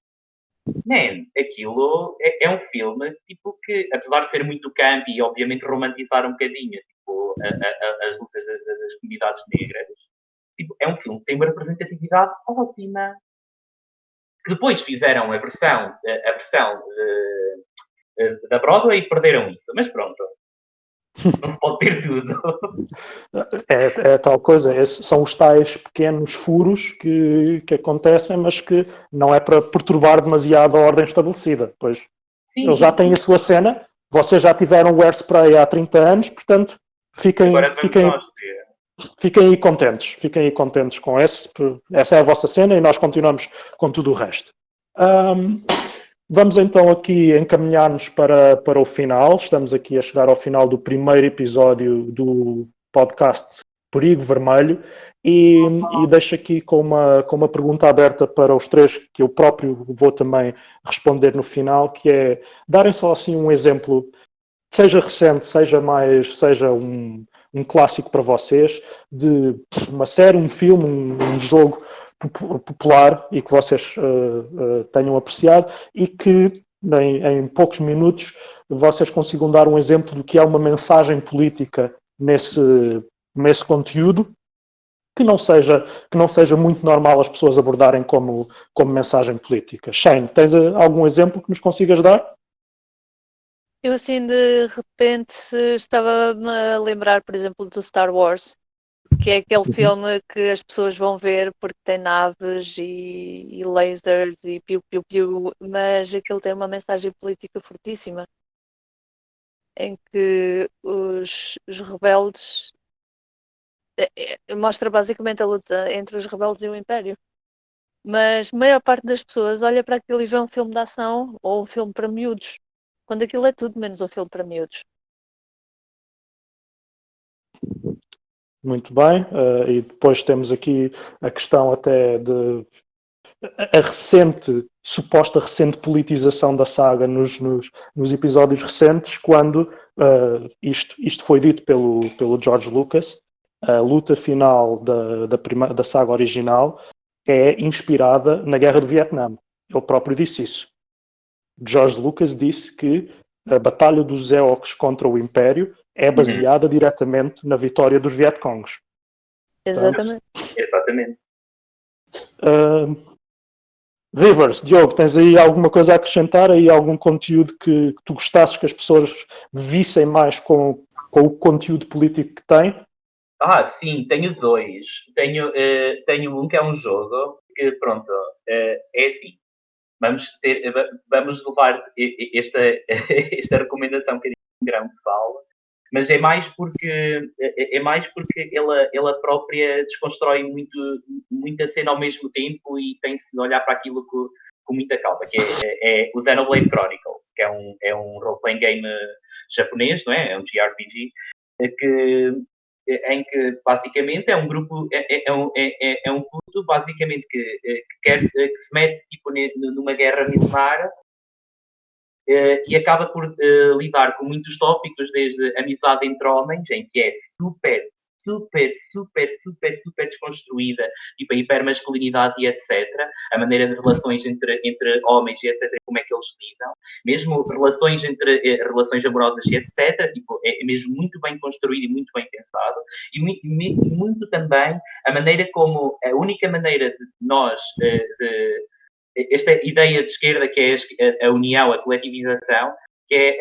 Man, aquilo é um filme tipo que, apesar de ser muito camp e obviamente romantizar um bocadinho tipo, as lutas das comunidades negras, tipo, é um filme que tem uma representatividade ótima. Que depois fizeram a versão da Broadway e perderam isso. Mas pronto, não se pode ter tudo. É tal coisa, são os tais pequenos furos que acontecem, mas que não é para perturbar demasiado a ordem estabelecida. Pois Sim, eles já têm a sua cena, vocês já tiveram o Hairspray há 30 anos, portanto fiquem aí contentes. Fiquem aí contentes com essa é a vossa cena e nós continuamos com tudo o resto. Vamos então aqui encaminhar-nos para o final. Estamos aqui a chegar ao final do primeiro episódio do podcast Perigo Vermelho e deixo aqui com uma pergunta aberta para os três, que eu próprio vou também responder no final, que é darem só assim um exemplo, seja recente, seja um clássico para vocês, de uma série, um filme, um jogo popular e que vocês tenham apreciado e que em poucos minutos vocês consigam dar um exemplo do que é uma mensagem política nesse conteúdo que não seja muito normal as pessoas abordarem como mensagem política. Shane, tens algum exemplo que nos consigas dar? Eu assim de repente estava-me a lembrar, por exemplo, do Star Wars, que é aquele filme que as pessoas vão ver porque tem naves e lasers e piu-piu-piu, mas aquilo tem uma mensagem política fortíssima, em que os rebeldes mostra basicamente a luta entre os rebeldes e o Império. Mas a maior parte das pessoas olha para aquilo e vê um filme de ação ou um filme para miúdos, quando aquilo é tudo menos um filme para miúdos. Muito bem, e depois temos aqui a questão até de a suposta recente politização da saga nos episódios recentes, quando isto foi dito pelo George Lucas, a luta final da saga original é inspirada na Guerra do Vietnã. Ele próprio disse isso. George Lucas disse que a Batalha dos Ewoks contra o Império é baseada diretamente na vitória dos Vietcongs. Exatamente. Exatamente. Rivers, Diogo, tens aí alguma coisa a acrescentar? Aí algum conteúdo que tu gostasses que as pessoas vissem mais com o conteúdo político que tem? Sim, tenho dois. Tenho um que é um jogo que, pronto, é assim. Vamos levar esta recomendação um bocadinho de grão de sal, mas é mais porque ela própria desconstrói muito a cena ao mesmo tempo e tem-se de olhar para aquilo com muita calma, que é o Xenoblade Chronicles, que é um role-playing game japonês, não é? É um JRPG, em que basicamente é um grupo, é um puto basicamente que se mete tipo, numa guerra milenar e acaba por lidar com muitos tópicos, desde amizade entre homens, em que é super super, super, super, super desconstruída, tipo a hipermasculinidade e etc. A maneira de relações entre homens e etc. Como é que eles lidam. Mesmo relações relações amorosas e etc. Tipo, é mesmo muito bem construído e muito bem pensado. E muito também a maneira como a única maneira de nós esta ideia de esquerda que é a união, a coletivização, que é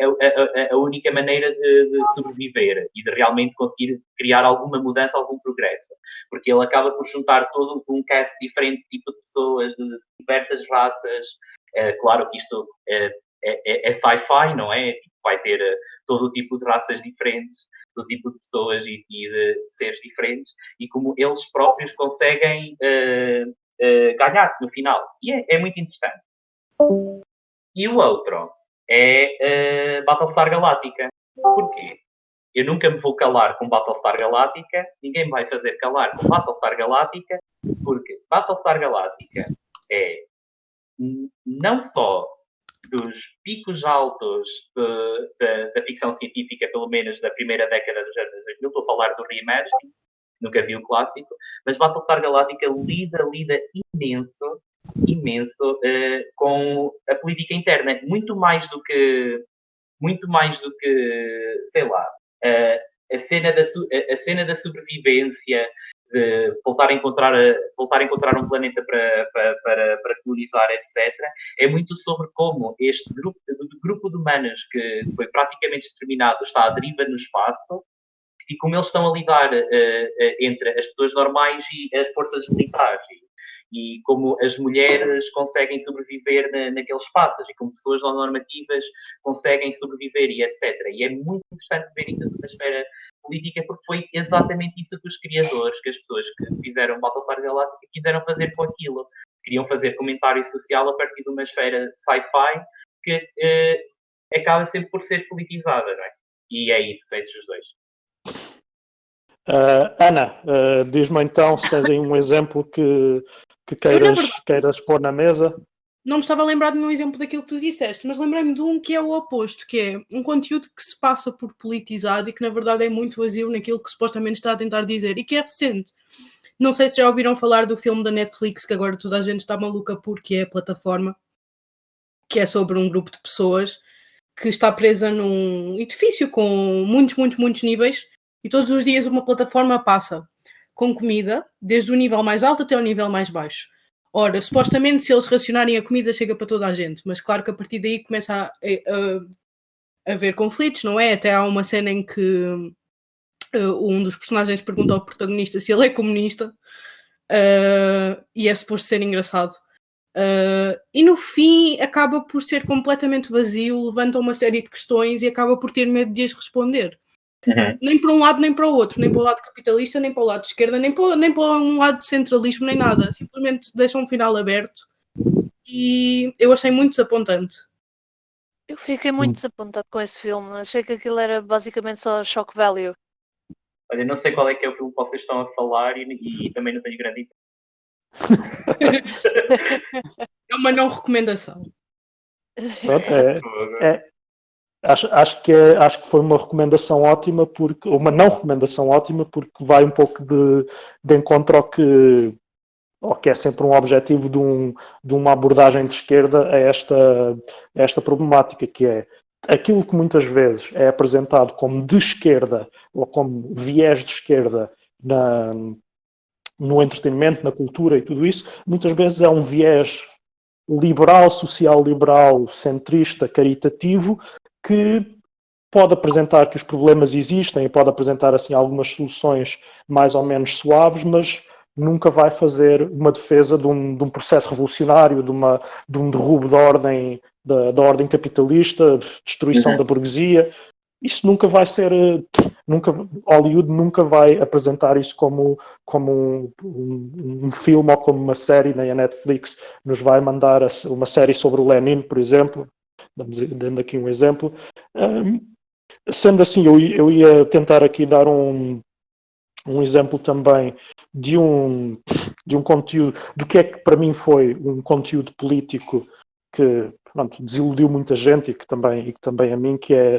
a única maneira de sobreviver e de realmente conseguir criar alguma mudança, algum progresso. Porque ele acaba por juntar todo um cast diferente tipo de pessoas, de diversas raças. Claro que isto é sci-fi, não é? Vai ter todo o tipo de raças diferentes, todo tipo de pessoas e de seres diferentes, e como eles próprios conseguem ganhar no final. E é muito interessante. E o outro é Battlestar Galactica. Porquê? Eu nunca me vou calar com Battlestar Galactica, ninguém me vai fazer calar com Battlestar Galactica, porque Battlestar Galactica é não só dos picos altos da ficção científica, pelo menos da primeira década dos anos 2000, estou a falar do Reimagining, nunca vi o clássico, mas Battlestar Galactica lida imenso com a política interna, muito mais do que, sei lá, a cena da sobrevivência, de voltar a encontrar um planeta para colonizar, etc. É muito sobre como este grupo de humanos que foi praticamente exterminado está à deriva no espaço e como eles estão a lidar entre as pessoas normais e as forças militares. E como as mulheres conseguem sobreviver naqueles espaços e como pessoas não normativas conseguem sobreviver e etc. E é muito interessante ver isso na esfera política porque foi exatamente isso que os criadores, que as pessoas que fizeram Battlestar Galactica quiseram fazer com aquilo. Queriam fazer comentário social a partir de uma esfera sci-fi que acaba sempre por ser politizada, não é? E é isso, são esses os dois. Ana, diz-me então se tens aí um exemplo que queiras pôr na mesa. Não me estava a lembrar de um exemplo daquilo que tu disseste, mas lembrei-me de um que é o oposto, que é um conteúdo que se passa por politizado e que na verdade é muito vazio naquilo que supostamente está a tentar dizer e que é recente. Não sei se já ouviram falar do filme da Netflix, que agora toda a gente está maluca porque é a plataforma, que é sobre um grupo de pessoas que está presa num edifício com muitos níveis e todos os dias uma plataforma passa com comida, desde o nível mais alto até o nível mais baixo. Ora, supostamente, se eles racionarem a comida, chega para toda a gente, mas claro que a partir daí começa a haver conflitos, não é? Até há uma cena em que um dos personagens pergunta ao protagonista se ele é comunista e é suposto ser engraçado. E no fim acaba por ser completamente vazio, levanta uma série de questões e acaba por ter medo de as responder. Uhum. Nem para um lado nem para o outro, nem para o lado capitalista, nem para o lado de esquerda, nem para um lado de centralismo, nem nada. Simplesmente deixa um final aberto e eu achei muito desapontante. Eu fiquei muito desapontado com esse filme. Achei que aquilo era basicamente só shock value. Olha, não sei qual é que é o filme que vocês estão a falar e também não tenho grande ideia. É uma não recomendação. Pronto, acho que foi uma recomendação ótima, uma não recomendação ótima, porque vai um pouco de encontro ao que é sempre um objetivo de uma abordagem de esquerda a esta problemática, que é aquilo que muitas vezes é apresentado como de esquerda ou como viés de esquerda no entretenimento, na cultura e tudo isso, muitas vezes é um viés liberal, social-liberal, centrista, caritativo, que pode apresentar que os problemas existem e pode apresentar assim algumas soluções mais ou menos suaves, mas nunca vai fazer uma defesa de um processo revolucionário, de um derrubo da ordem capitalista, de destruição da burguesia. Isso nunca vai ser, Hollywood nunca vai apresentar isso como um filme ou como uma série, nem a Netflix nos vai mandar uma série sobre o Lenin, por exemplo, dando aqui um exemplo. Sendo assim, eu ia tentar aqui dar um exemplo também de um conteúdo, do que é que para mim foi um conteúdo político que desiludiu muita gente e que também a mim, que é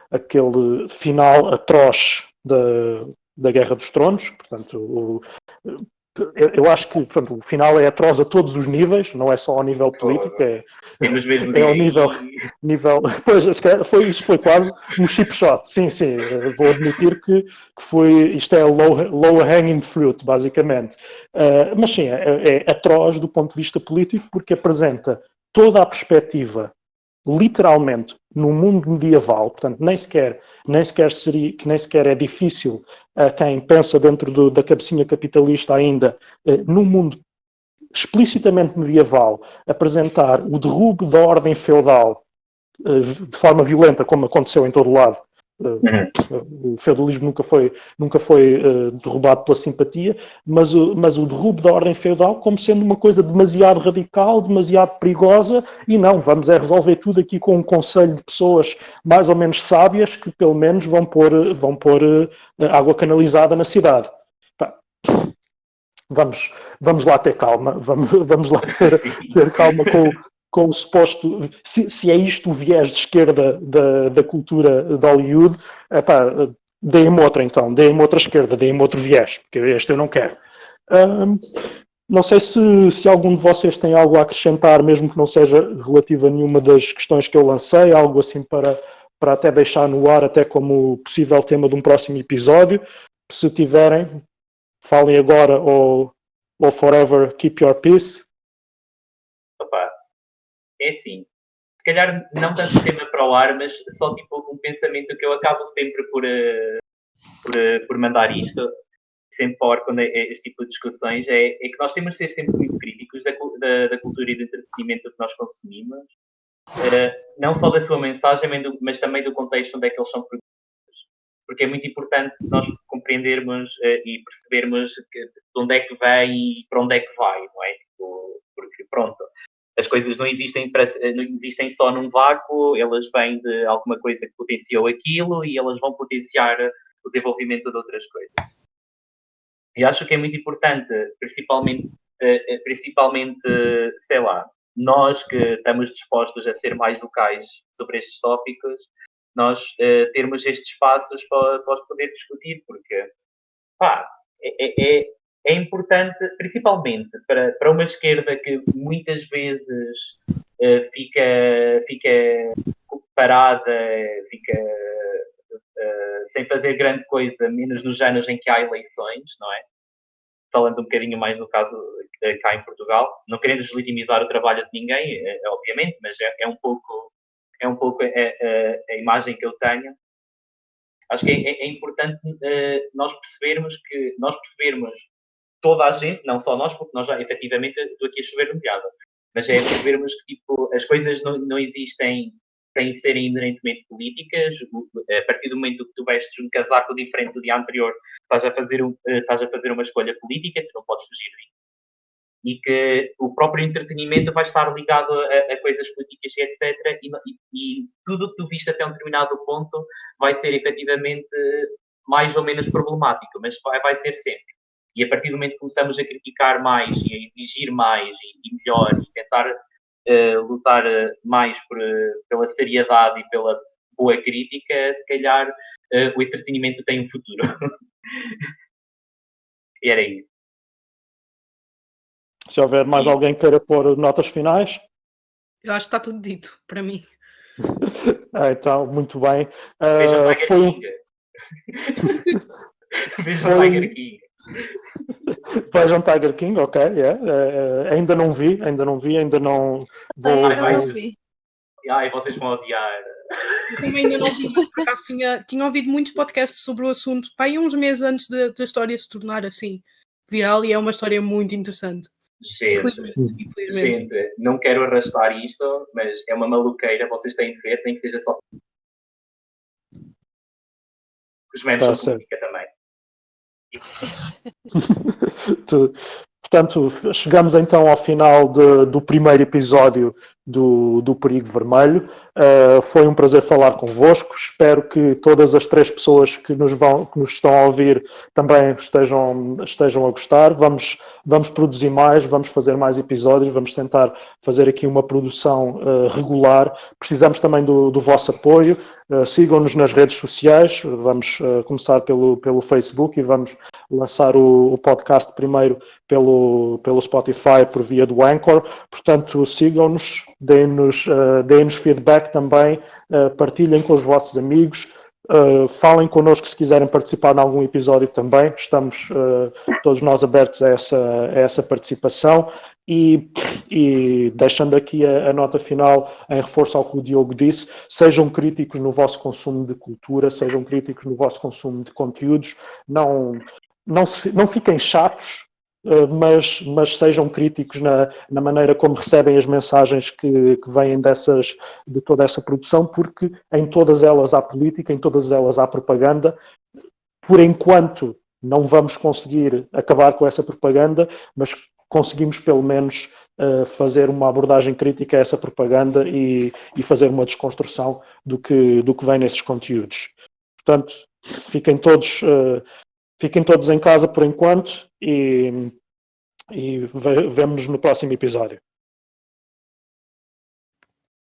aquele final atroz da Guerra dos Tronos. Portanto, eu acho que, portanto, o final é atroz a todos os níveis, não é só ao nível político, Temos mesmo é ao nível pois, isso foi quase um chip shot. Sim, vou admitir que isto é low hanging fruit, basicamente. Mas sim, é atroz do ponto de vista político, porque apresenta toda a perspectiva, literalmente, no mundo medieval. Portanto, nem sequer é difícil a quem pensa dentro da cabecinha capitalista ainda, num mundo explicitamente medieval, apresentar o derrubo da ordem feudal de forma violenta, como aconteceu em todo o lado. O feudalismo nunca foi derrubado pela simpatia, mas o derrubo da ordem feudal como sendo uma coisa demasiado radical, demasiado perigosa, e não, vamos resolver tudo aqui com um conselho de pessoas mais ou menos sábias que pelo menos vão pôr água canalizada na cidade. Vamos lá ter calma, vamos lá ter calma com o suposto... Se é isto o viés de esquerda da cultura de Hollywood, deem-me outra então, deem-me outra esquerda, deem-me outro viés, porque este eu não quero. Não sei se algum de vocês tem algo a acrescentar, mesmo que não seja relativo a nenhuma das questões que eu lancei, algo assim para até deixar no ar, até como possível tema de um próximo episódio. Se tiverem, falem agora ou forever keep your peace. Opa, é assim, se calhar não tanto tema para o ar, mas só tipo um pensamento que eu acabo sempre por mandar isto, sempre para o ar quando é este tipo de discussões, é que nós temos de ser sempre muito críticos da cultura e do entretenimento que nós consumimos, não só da sua mensagem, mas também do contexto onde é que eles são produzidos. Porque é muito importante nós compreendermos e percebermos de onde é que vem e para onde é que vai, não é? Porque, pronto, as coisas não existem só num vácuo, elas vêm de alguma coisa que potenciou aquilo e elas vão potenciar o desenvolvimento de outras coisas. E acho que é muito importante, principalmente, sei lá, nós que estamos dispostos a ser mais vocais sobre estes tópicos, nós termos estes espaços para os poder discutir, porque é importante, principalmente para uma esquerda que muitas vezes fica parada, fica sem fazer grande coisa, menos nos anos em que há eleições, não é? Falando um bocadinho mais no caso cá em Portugal, não querendo deslegitimizar o trabalho de ninguém, obviamente, mas é um pouco a imagem que eu tenho. Acho que é importante nós percebermos toda a gente, não só nós, porque nós já efetivamente estou aqui a chover no piada, mas é percebermos que tipo, as coisas não existem sem serem inerentemente políticas. A partir do momento que tu vestes um casaco diferente do dia anterior, estás a fazer uma escolha política, tu não podes fugir disso. E que o próprio entretenimento vai estar ligado a coisas políticas e etc. E tudo o que tu viste até um determinado ponto vai ser efetivamente mais ou menos problemático, mas vai ser sempre. E a partir do momento que começamos a criticar mais e a exigir mais e melhor e tentar lutar mais pela seriedade e pela boa crítica, se calhar o entretenimento tem um futuro. E era isso. Se houver mais alguém que queira pôr notas finais. Eu acho que está tudo dito, para mim. Então, muito bem. Vejam Tiger King. Vejam Tiger King. Vejam Tiger King, ok. Ainda não vi. Ainda não não vi. E vocês vão odiar. Eu também ainda não vi, por acaso tinha ouvido muitos podcasts sobre o assunto, há uns meses antes da história se tornar assim viral, e é uma história muito interessante. Gente, não quero arrastar isto, mas é uma maluqueira, vocês têm de ver, tem que ser só. Os memes são política também. Portanto, chegamos então ao final do primeiro episódio do Perigo Vermelho. Foi um prazer falar convosco. Espero que todas as 3 pessoas que nos estão a ouvir também estejam a gostar. Vamos produzir mais, vamos fazer mais episódios, vamos tentar fazer aqui uma produção regular. Precisamos também do vosso apoio. Sigam-nos nas redes sociais. Vamos começar pelo Facebook e vamos lançar o podcast primeiro pelo Spotify por via do Anchor. Portanto, sigam-nos, deem-nos feedback também, partilhem com os vossos amigos, falem connosco se quiserem participar em algum episódio também. Estamos todos nós abertos a essa participação. E deixando aqui a nota final em reforço ao que o Diogo disse, sejam críticos no vosso consumo de cultura, sejam críticos no vosso consumo de conteúdos, não fiquem chatos, mas sejam críticos na maneira como recebem as mensagens que vêm de toda essa produção, porque em todas elas há política, em todas elas há propaganda. Por enquanto não vamos conseguir acabar com essa propaganda, mas conseguimos pelo menos fazer uma abordagem crítica a essa propaganda e fazer uma desconstrução do que vem nesses conteúdos. Portanto, fiquem todos em casa por enquanto e vemo-nos no próximo episódio.